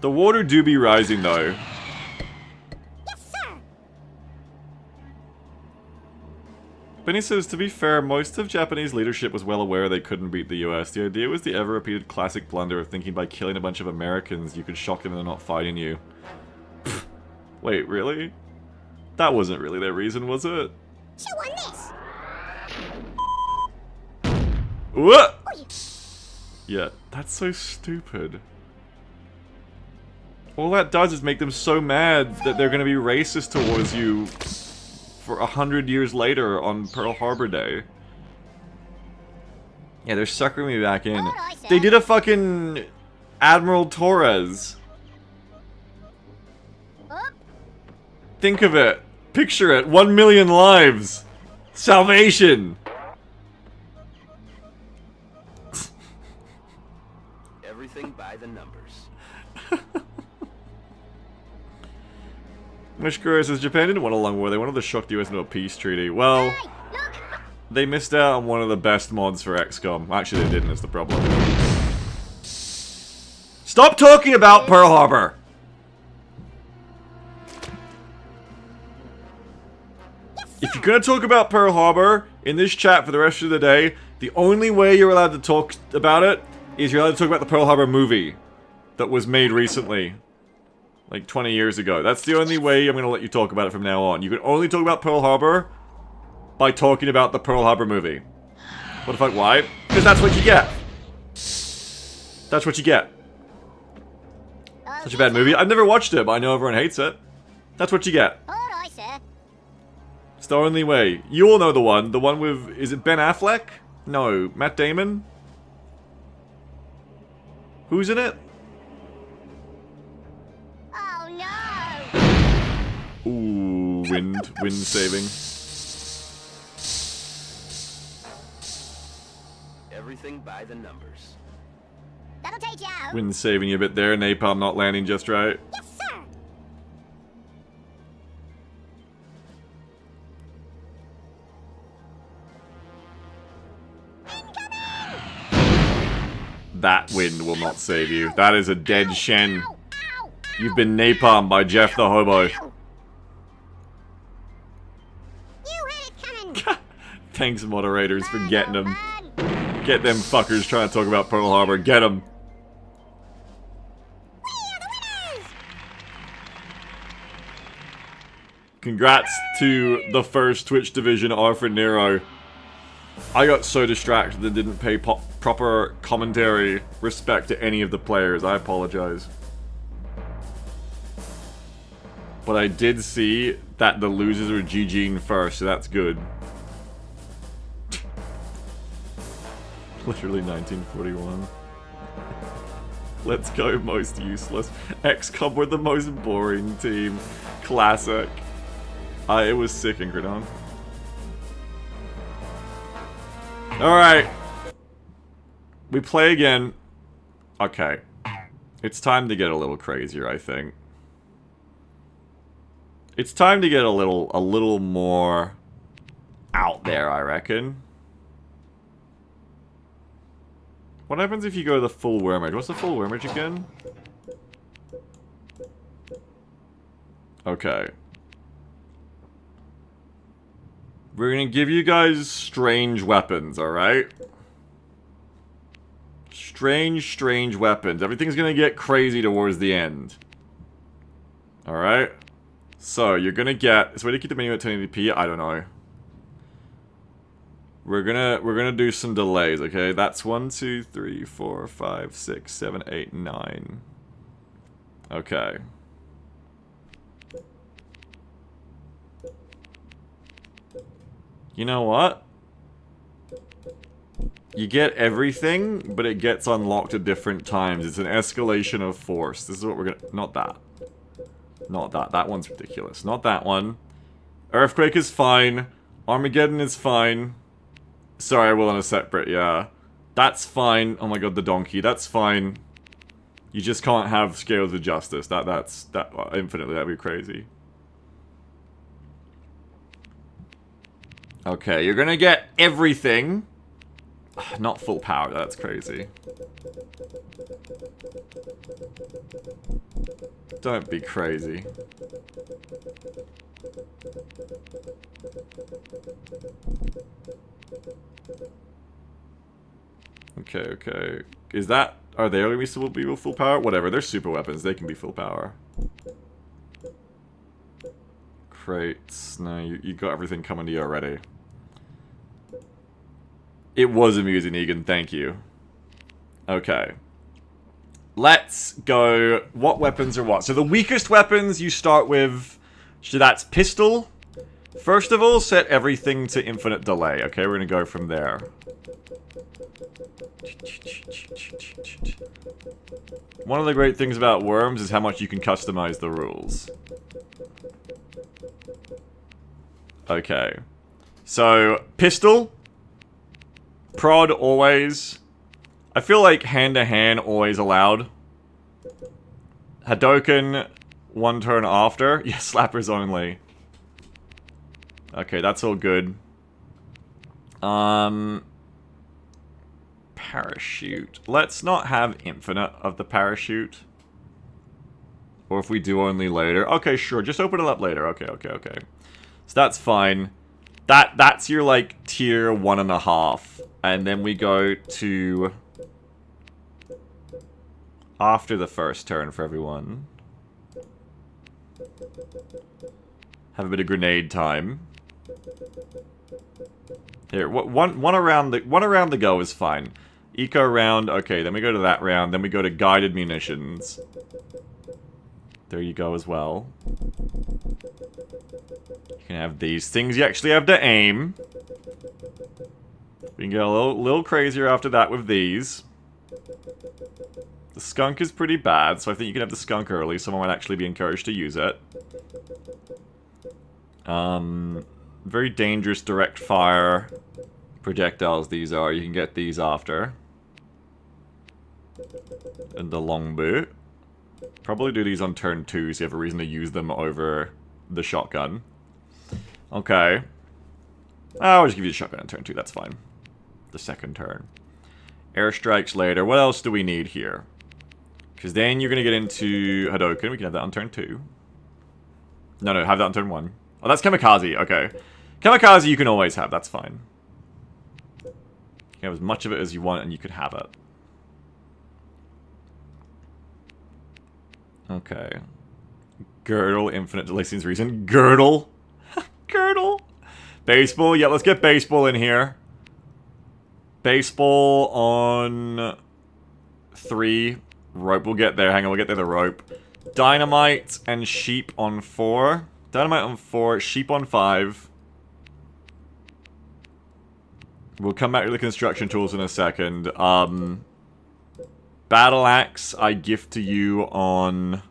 S1: The water do be rising, though.
S2: Yes, sir.
S1: Benny says, to be fair, most of Japanese leadership was well aware they couldn't beat the US. The idea was the ever-repeated classic blunder of thinking by killing a bunch of Americans you could shock them into not fighting you. Pfft. Wait, really? That wasn't really their reason, was it?
S2: Chew on this.
S1: What?
S2: Oi.
S1: Yeah, that's so stupid. All that does is make them so mad that they're gonna be racist towards you for 100 years later on Pearl Harbor Day. Yeah, they're suckering me back in.
S2: Alright, sir.
S1: They did a fucking Admiral Torres.
S2: Up.
S1: Think of it. Picture it. 1 million lives. Salvation.
S3: Everything by the numbers.
S1: Mishkura says, Japan didn't want a long war. They wanted to shock the US into a peace treaty. Well,
S2: Hey, look.
S1: they missed out on one of the best mods for XCOM. Actually, they didn't. That's the problem. Stop talking about Pearl Harbor! If you're gonna talk about Pearl Harbor in this chat for the rest of the day, the only way you're allowed to talk about it is you're allowed to talk about the Pearl Harbor movie that was made recently. Like 20 years ago. That's the only way I'm gonna let you talk about it from now on. You can only talk about Pearl Harbor by talking about the Pearl Harbor movie. What the fuck, why? Because that's what you get. That's what you get. Such a bad movie. I've never watched it, but I know everyone hates it. That's what you get.
S2: Alright, sir.
S1: It's the only way. You all know the one. The one with... Is it Ben Affleck? No. Matt Damon? Who's in it?
S2: Oh, no.
S1: Ooh. little wind saving.
S3: Everything by the numbers.
S2: That'll take you out.
S1: Wind saving you a bit there. Napalm not landing just right.
S2: Yes, sir.
S1: That wind will not save you. That is a dead Shen.
S2: Ow, ow,
S1: You've been napalmed by Jeff the Hobo.
S2: ow. You had it coming.
S1: Thanks, moderators, for getting them.
S2: Man.
S1: Get them fuckers trying to talk about Pearl Harbor. Get them.
S2: We are the winners.
S1: Congrats to the first Twitch division, R for Nero. I got so distracted that didn't pay proper commentary respect to any of the players. I apologize. But I did see that the losers were GG'ing first, so that's good. Literally 1941. Let's go, most useless. XCOM were the most boring team. Classic. It was sick, Ingridon. Alright. We play again. Okay. It's time to get a little crazier, I think. It's time to get a little more out there, I reckon. What happens if you go to the full wormage? What's the full wormage again? Okay. We're gonna give you guys strange weapons, alright? Strange weapons. Everything's gonna get crazy towards the end. Alright? So, you're gonna get... Is there a way to keep the menu at 1080p? I don't know. We're gonna do some delays, okay? That's 1, 2, 3, 4, 5, 6, 7, 8, 9. Okay. You know what? You get everything, but it gets unlocked at different times. It's an escalation of force. This is what we're gonna... Not that. Not that. That one's ridiculous. Not that one. Earthquake is fine. Armageddon is fine. Sorry, I will on a separate, yeah. That's fine. Oh my god, the donkey. That's fine. You just can't have Scales of Justice. That's infinitely, that'd be crazy. Okay, you're gonna get everything. Not full power, that's crazy. Don't be crazy. Okay. Is that... Are they gonna be full power? Whatever, they're super weapons. They can be full power. Crates. No, you got everything coming to you already. It was amusing, Egan. Thank you. Okay. Let's go... What weapons are what? So the weakest weapons you start with... So that's pistol. First of all, set everything to infinite delay. Okay, we're gonna go from there. One of the great things about Worms is how much you can customize the rules. Okay. So, pistol. Prod, always. I feel like hand-to-hand, always allowed. Hadoken, one turn after. Yeah, slappers only. Okay, that's all good. Parachute. Let's not have infinite of the parachute. Or if we do only later. Okay, sure, just open it up later. Okay. So that's fine. That's your, like, tier 1.5. And then we go to... After the first turn for everyone. Have a bit of grenade time. Here, one around the go is fine. Eco round, okay, then we go to that round, then we go to guided munitions. There you go as well. You can have these things, you actually have to aim. We can get a little crazier after that with these. The skunk is pretty bad, so I think you can have the skunk early. Someone might actually be encouraged to use it. Very dangerous direct fire projectiles these are. You can get these after. And the longbow. Probably do these on turn 2 so you have a reason to use them over the shotgun. Okay. I'll just give you the shotgun on turn 2, that's fine. The second turn. Airstrikes later. What else do we need here? Because then you're going to get into Hadoken. We can have that on turn 2. No, have that on turn 1. Oh, that's Kamikaze. Okay. Kamikaze you can always have. That's fine. You can have as much of it as you want and you could have it. Okay. Girdle, infinite delay seems reason. Girdle. Girdle. Baseball. Yeah, let's get baseball in here. Baseball on 3. Rope, we'll get there. Hang on, we'll get there the rope. Dynamite and sheep on 4. Dynamite on 4, sheep on 5. We'll come back to the construction tools in a second. Battle axe, I gift to you on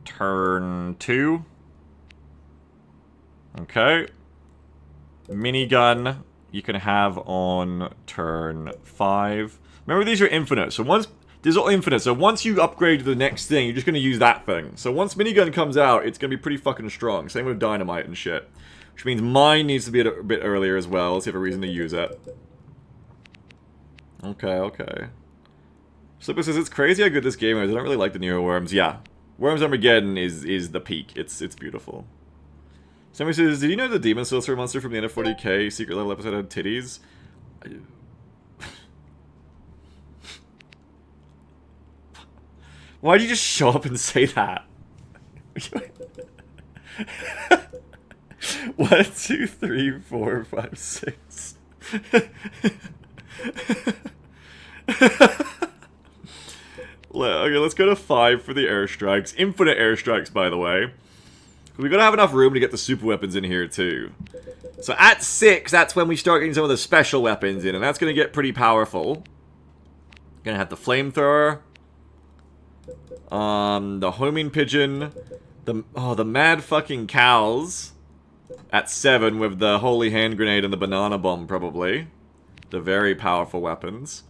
S1: turn 2. Okay. Minigun, you can have on turn 5. Remember, these are infinite, so once... These are all infinite, so once you upgrade to the next thing, you're just going to use that thing. So once minigun comes out, it's going to be pretty fucking strong. Same with dynamite and shit. Which means mine needs to be a bit earlier as well. Let's have a reason to use it. Okay. Slipper says, it's crazy how good this game is. I don't really like the newer Worms. Yeah. Worms Armageddon is the peak. It's beautiful. Somebody says, did you know the Demon Sorcerer monster from the end of 40k secret level episode had titties? Why'd you just show up and say that? 1, 2, 3, 4, 5, 6. Okay, let's go to 5 for the airstrikes. Infinite airstrikes, by the way. We gotta have enough room to get the super weapons in here, too. So at 6, that's when we start getting some of the special weapons in, and that's gonna get pretty powerful. Gonna have the flamethrower. The homing pigeon, the mad fucking cows at 7 with the holy hand grenade and the banana bomb, probably. The very powerful weapons.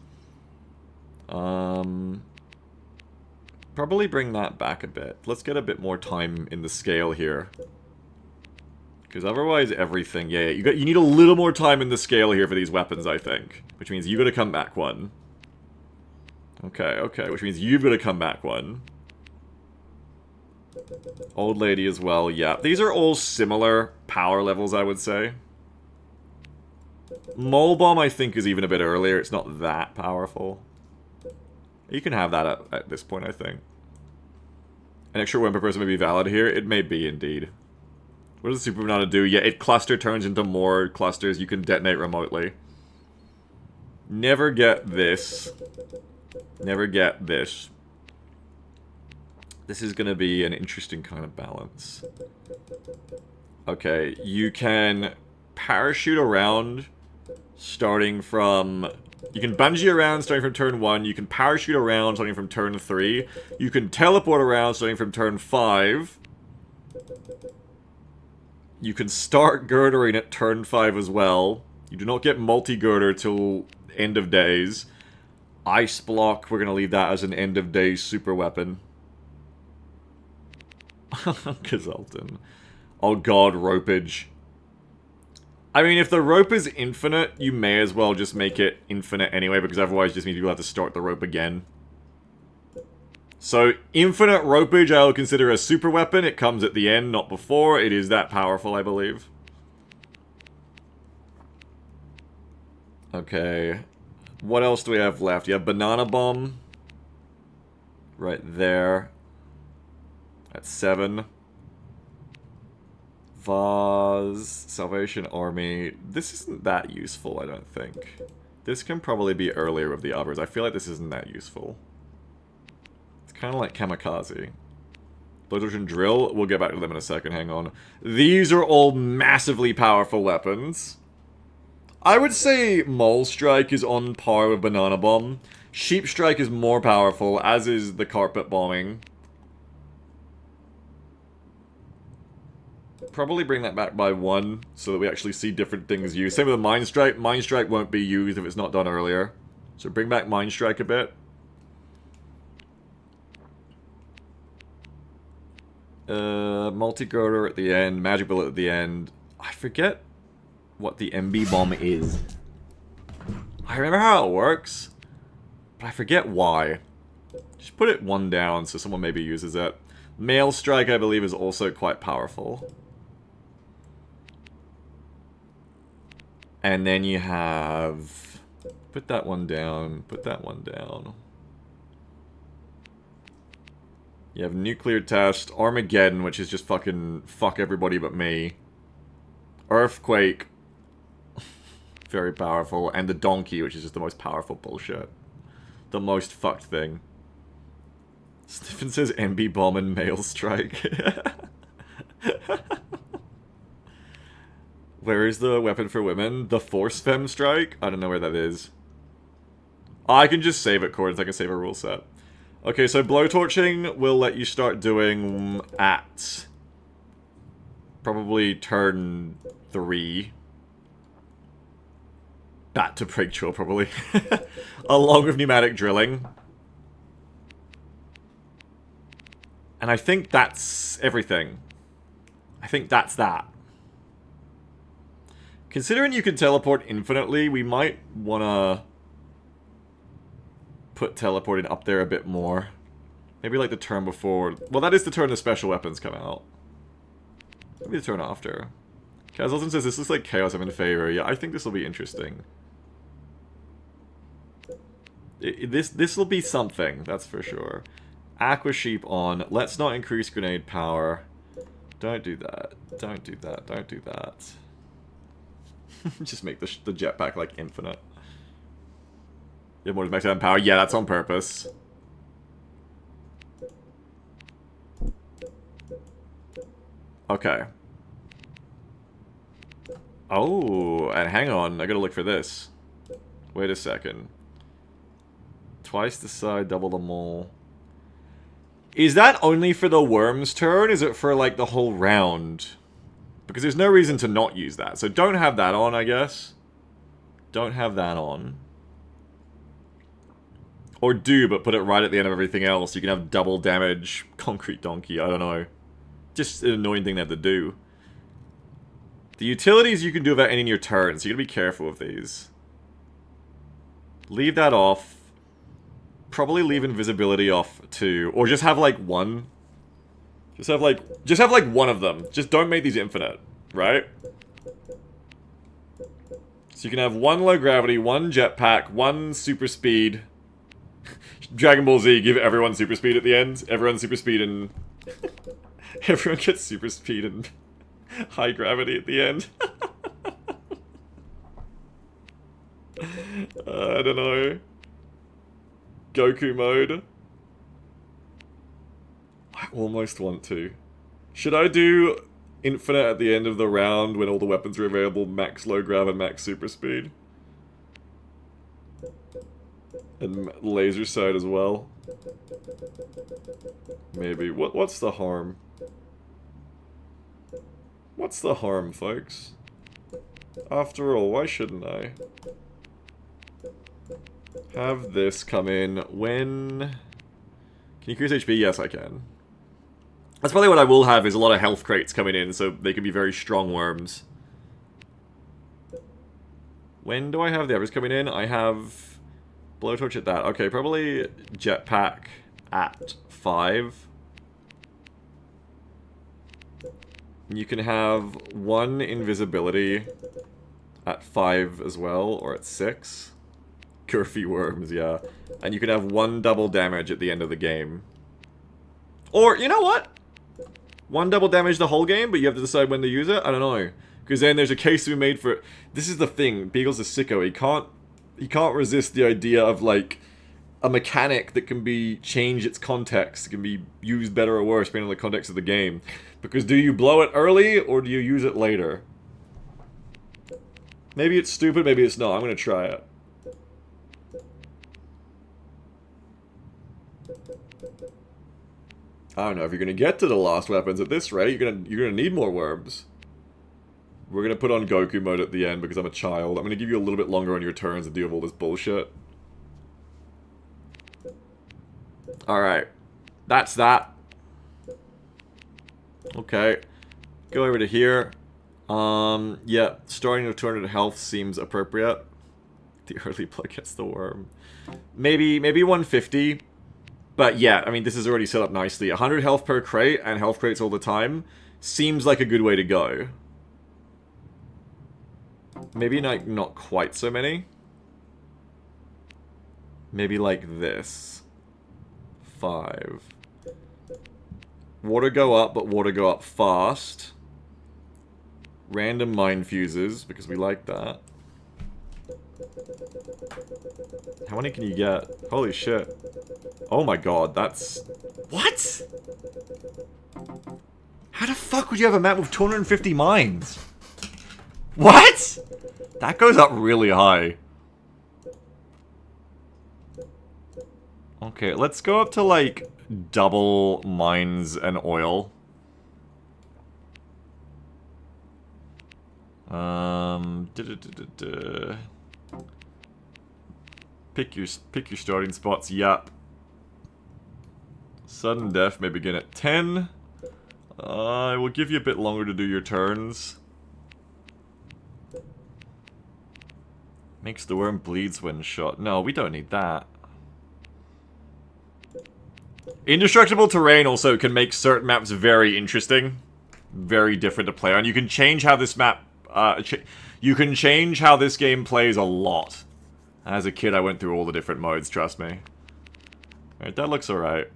S1: Probably bring that back a bit. Let's get a bit more time in the scale here. Because otherwise everything, yeah, you need a little more time in the scale here for these weapons, I think. Which means you gotta come back 1. Okay, which means you've got to come back 1. Old lady as well, yeah. These are all similar power levels, I would say. Mole Bomb, I think, is even a bit earlier. It's not that powerful. You can have that at this point, I think. An extra Wimper person may be valid here. It may be, indeed. What does the Super Banana do? Yeah, it cluster turns into more clusters you can detonate remotely. Never get this. Never get this. This is going to be an interesting kind of balance. Okay, you can parachute around starting from... You can bungee around starting from turn 1. You can parachute around starting from turn 3. You can teleport around starting from turn 5. You can start girdering at turn 5 as well. You do not get multi-girder till end of days. Ice block, we're going to leave that as an end of days super weapon. Kazalton. Oh god, ropage. I mean, if the rope is infinite, you may as well just make it infinite anyway, because otherwise it just means you'll have to start the rope again. So, infinite ropage I will consider a super weapon. It comes at the end, not before. It is that powerful, I believe. Okay. What else do we have left? You have Banana Bomb. Right there. At 7. Vase. Salvation Army. This isn't that useful, I don't think. This can probably be earlier with the others. I feel like this isn't that useful. It's kind of like Kamikaze. Blowtorch Drill. We'll get back to them in a second, hang on. These are all massively powerful weapons. I would say Mole Strike is on par with Banana Bomb. Sheep Strike is more powerful, as is the Carpet Bombing. Probably bring that back by 1 so that we actually see different things used. Same with the Mind Strike. Mind Strike won't be used if it's not done earlier. So bring back Mind Strike a bit. Multi-Girder at the end, Magic Bullet at the end. I forget what the MB Bomb is. I remember how it works, but I forget why. Just put it 1 down so someone maybe uses it. Mail Strike, I believe, is also quite powerful. And then you have... Put that 1 down, put that 1 down. You have Nuclear Test, Armageddon, which is just fucking fuck everybody but me. Earthquake. Very powerful. And the Donkey, which is just the most powerful bullshit. The most fucked thing. Stephen says MB Bomb and Mail Strike. Where is the weapon for women? The Force Fem Strike? I don't know where that is. Oh, I can just save it, Cords. I can save a rule set. Okay, so blowtorching will let you start doing at probably turn 3. Bat to break drill, probably. Along with pneumatic drilling. And I think that's everything. I think that's that. Considering you can teleport infinitely, we might want to put teleporting up there a bit more. Maybe like the turn before. Well, that is the turn the special weapons come out. Maybe the turn after. Kazalton says, this looks like chaos I'm in favor. Yeah, I think this will be interesting. This will be something, that's for sure. Aqua Sheep on. Let's not increase grenade power. Don't do that. Don't do that. Don't do that. Just make the jetpack like infinite. You have more max power. Yeah, that's on purpose. Okay. Oh, and hang on. I gotta look for this. Wait a second. Twice the side, double the mole. Is that only for the worm's turn? Is it for, like, the whole round? Because there's no reason to not use that. So don't have that on, I guess. Don't have that on. Or do, but put it right at the end of everything else. You can have double damage Concrete Donkey. I don't know. Just an annoying thing they have to do. The utilities you can do without ending your turn, so you gotta be careful with these. Leave that off. Probably leave invisibility off too, or just have like one. Just have like one of them. Just don't make these infinite, right? So you can have 1 low gravity, 1 jetpack, 1 super speed. Dragon Ball Z, give everyone super speed at the end. Everyone super speed and everyone gets super speed and high gravity at the end. I don't know. Goku mode. I almost want to. Should I do infinite at the end of the round when all the weapons are available, max low grav and max super speed? And laser sight as well. Maybe. What's the harm? What's the harm, folks? After all, why shouldn't I? Have this come in when... Can you increase HP? Yes, I can. That's probably what I will have, is a lot of health crates coming in, so they can be very strong worms. When do I have the others coming in? I have... Blowtorch at that. Okay, probably jetpack at 5. You can have 1 invisibility at 5 as well, or at 6. Curfy worms, yeah. And you can have 1 double damage at the end of the game. Or, you know what? 1 double damage the whole game, but you have to decide when to use it? I don't know. Because then there's a case to be made for... This is the thing. Beagle's a sicko. He can't resist the idea of, like, a mechanic that can be changed its context. It can be used better or worse, depending on the context of the game. Because do you blow it early, or do you use it later? Maybe it's stupid, maybe it's not. I'm gonna try it. I don't know if you're gonna get to the last weapons at this rate. You're gonna need more worms. We're gonna put on Goku mode at the end because I'm a child. I'm gonna give you a little bit longer on your turns to deal with all this bullshit. Alright. That's that. Okay. Go over to here. Yeah, starting with 200 health seems appropriate. The early plug gets the worm. Maybe 150. But yeah, I mean, this is already set up nicely. 100 health per crate and health crates all the time seems like a good way to go. Maybe like not quite so many. Maybe like this. 5. Water go up, but water go up fast. Random mine fuses, because we like that. How many can you get? Holy shit. Oh my god, that's... What? How the fuck would you have a map with 250 mines? What? That goes up really high. Okay, let's go up to like double mines and oil. Pick your starting spots. Yup. Sudden death may begin at 10. I will give you a bit longer to do your turns. Makes the worm bleeds when shot. No, we don't need that. Indestructible terrain also can make certain maps very interesting. Very different to play on. You can change how this map... you can change how this game plays a lot. As a kid, I went through all the different modes, trust me. Alright, that looks alright.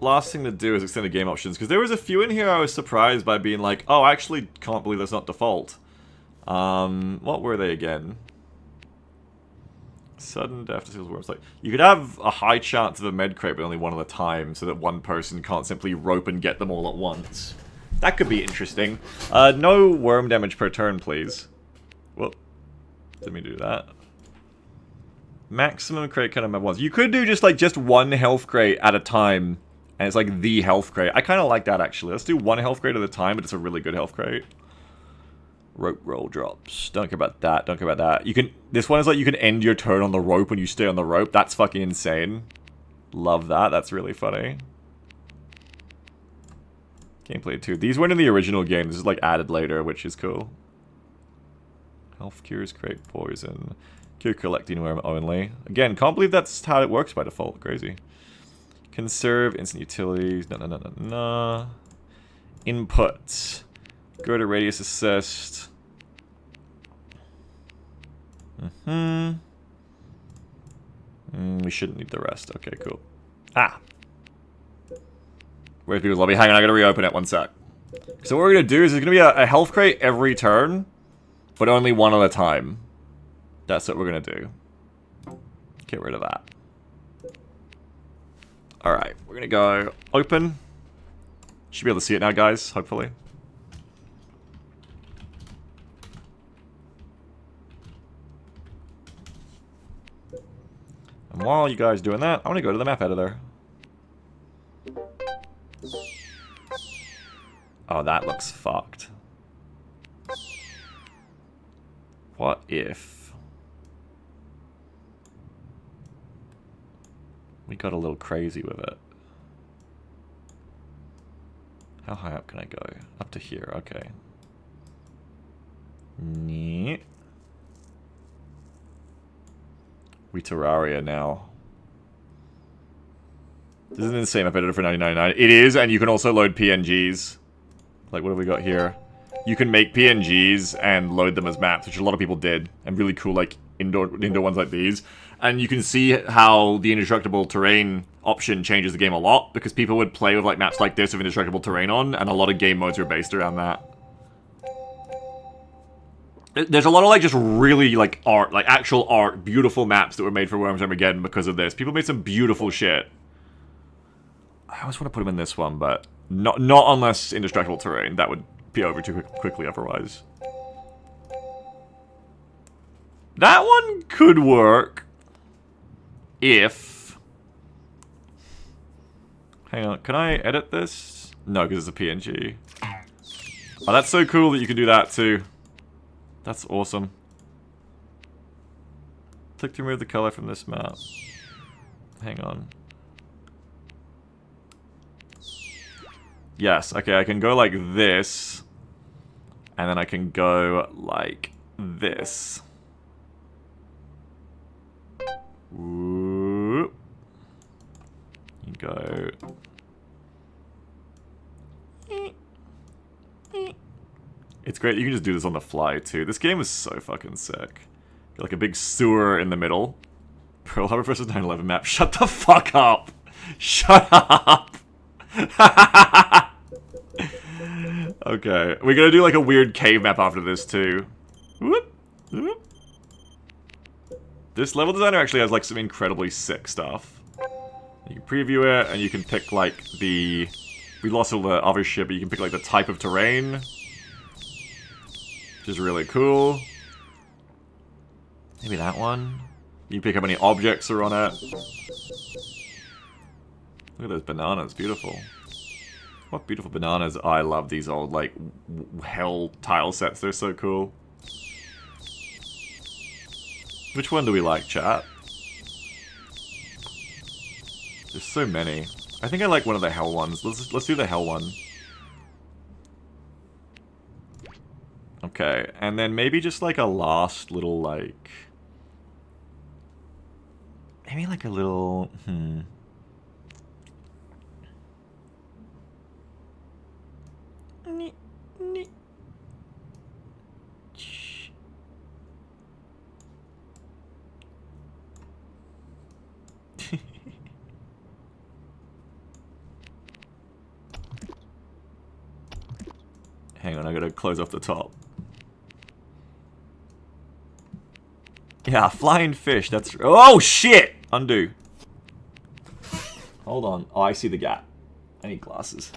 S1: Last thing to do is extend the game options, because there was a few in here I was surprised by being like, oh, I actually can't believe that's not default. What were they again? Sudden death to seals worms. Like, you could have a high chance of a med crate, but only one at a time, so that one person can't simply rope and get them all at once. That could be interesting. No worm damage per turn, please. Whoop. Let me do that. Maximum crate kind of have ones. You could do just one health crate at a time, and it's like the health crate. I kind of like that, actually. Let's do one health crate at a time, but it's a really good health crate. Rope roll drops. Don't care about that. Don't care about that. You can... This one is like you can end your turn on the rope when you stay on the rope. That's fucking insane. Love that. That's really funny. Gameplay 2. These weren't in the original game. This is like added later, which is cool. Health cures, crate poison. Cure collecting worm only. Again, can't believe that's how it works by default. Crazy. Conserve, instant utilities. No. Input. Go to radius assist. We shouldn't need the rest. Okay, cool. Ah. Where's people's lobby? Hang on, I gotta reopen it. One sec. So what we're gonna do is there's gonna be a health crate every turn, but only one at a time. That's what we're gonna do. Get rid of that. Alright, we're gonna go open. Should be able to see it now, guys, hopefully. And while you guys doing that, I'm gonna go to the map editor. Oh, that looks fucked. What if we got a little crazy with it? How high up can I go? Up to here, okay. Neat. We Terraria now. This isn't the same map editor for 99.99. It is, and you can also load PNGs. Like, what have we got here? You can make PNGs and load them as maps, which a lot of people did. And really cool, like, indoor ones like these. And you can see how the indestructible terrain option changes the game a lot, because people would play with, like, maps like this with indestructible terrain on, and a lot of game modes are based around that. There's a lot of, like, just really, like, art, like, actual art, beautiful maps that were made for Worms Armageddon because of this. People made some beautiful shit. I always want to put them in this one, but not unless indestructible terrain. That would be over too quickly otherwise. That one could work. if... Hang on, can I edit this? No, because it's a PNG. Oh, that's so cool that you can do that too. That's awesome. Click to remove the color from this map. Hang on. Yes, okay, I can go like this. And then I can go like this. Whoop. You go. It's great, you can just do this on the fly too. This game is so fucking sick. Got like a big sewer in the middle. Pearl Harbor vs 9/11 map. Shut the fuck up! Shut up! Okay, we're gonna do like a weird cave map after this too. Whoop, whoop. This level designer actually has like some incredibly sick stuff. You can preview it and you can pick like the... We lost all the other shit, but you can pick like the type of terrain. Which is really cool. Maybe that one? You pick how many objects are on it. Look at those bananas, beautiful. What beautiful bananas. I love these old, like, hell tile sets. They're so cool. Which one do we like, chat? There's so many. I think I like one of the hell ones. Let's do the hell one. Okay, and then maybe just like a last little, like... Maybe like a little... Hang on, I gotta close off the top. Yeah, flying fish, that's... Oh, shit! Undo. Hold on. Oh, I see the gap. I need glasses.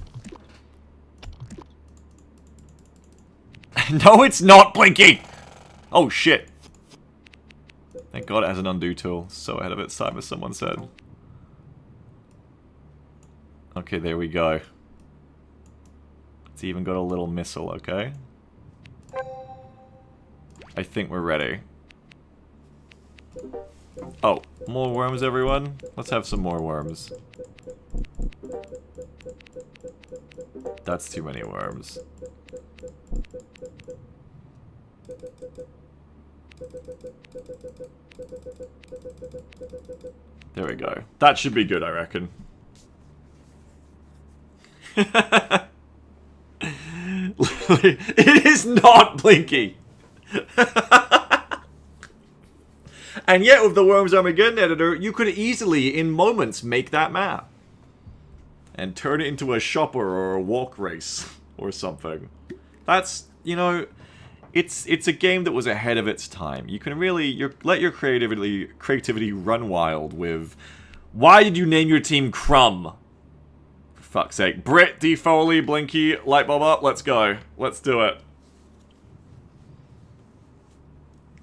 S1: No, it's not, Blinky! Oh, shit. Thank God it has an undo tool. So ahead of its time, as someone said. Okay, there we go. It's even got a little missile, okay? I think we're ready. Oh, more worms, everyone? Let's have some more worms. That's too many worms. There we go. That should be good, I reckon. It is not Blinky! And yet, with the Worms Armageddon editor, you could easily, in moments, make that map. And turn it into a shopper or a walk race. Or something. That's, you know... It's a game that was ahead of its time. You can really... let your creativity run wild with... Why did you name your team Crumb? For fuck's sake. Britt, D. Foley, Blinky, Lightbulb up, let's go. Let's do it.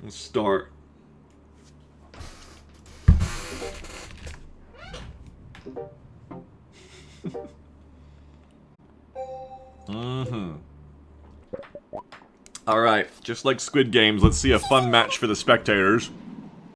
S1: Let's start. Alright, just like Squid Games, let's see a fun match for the spectators.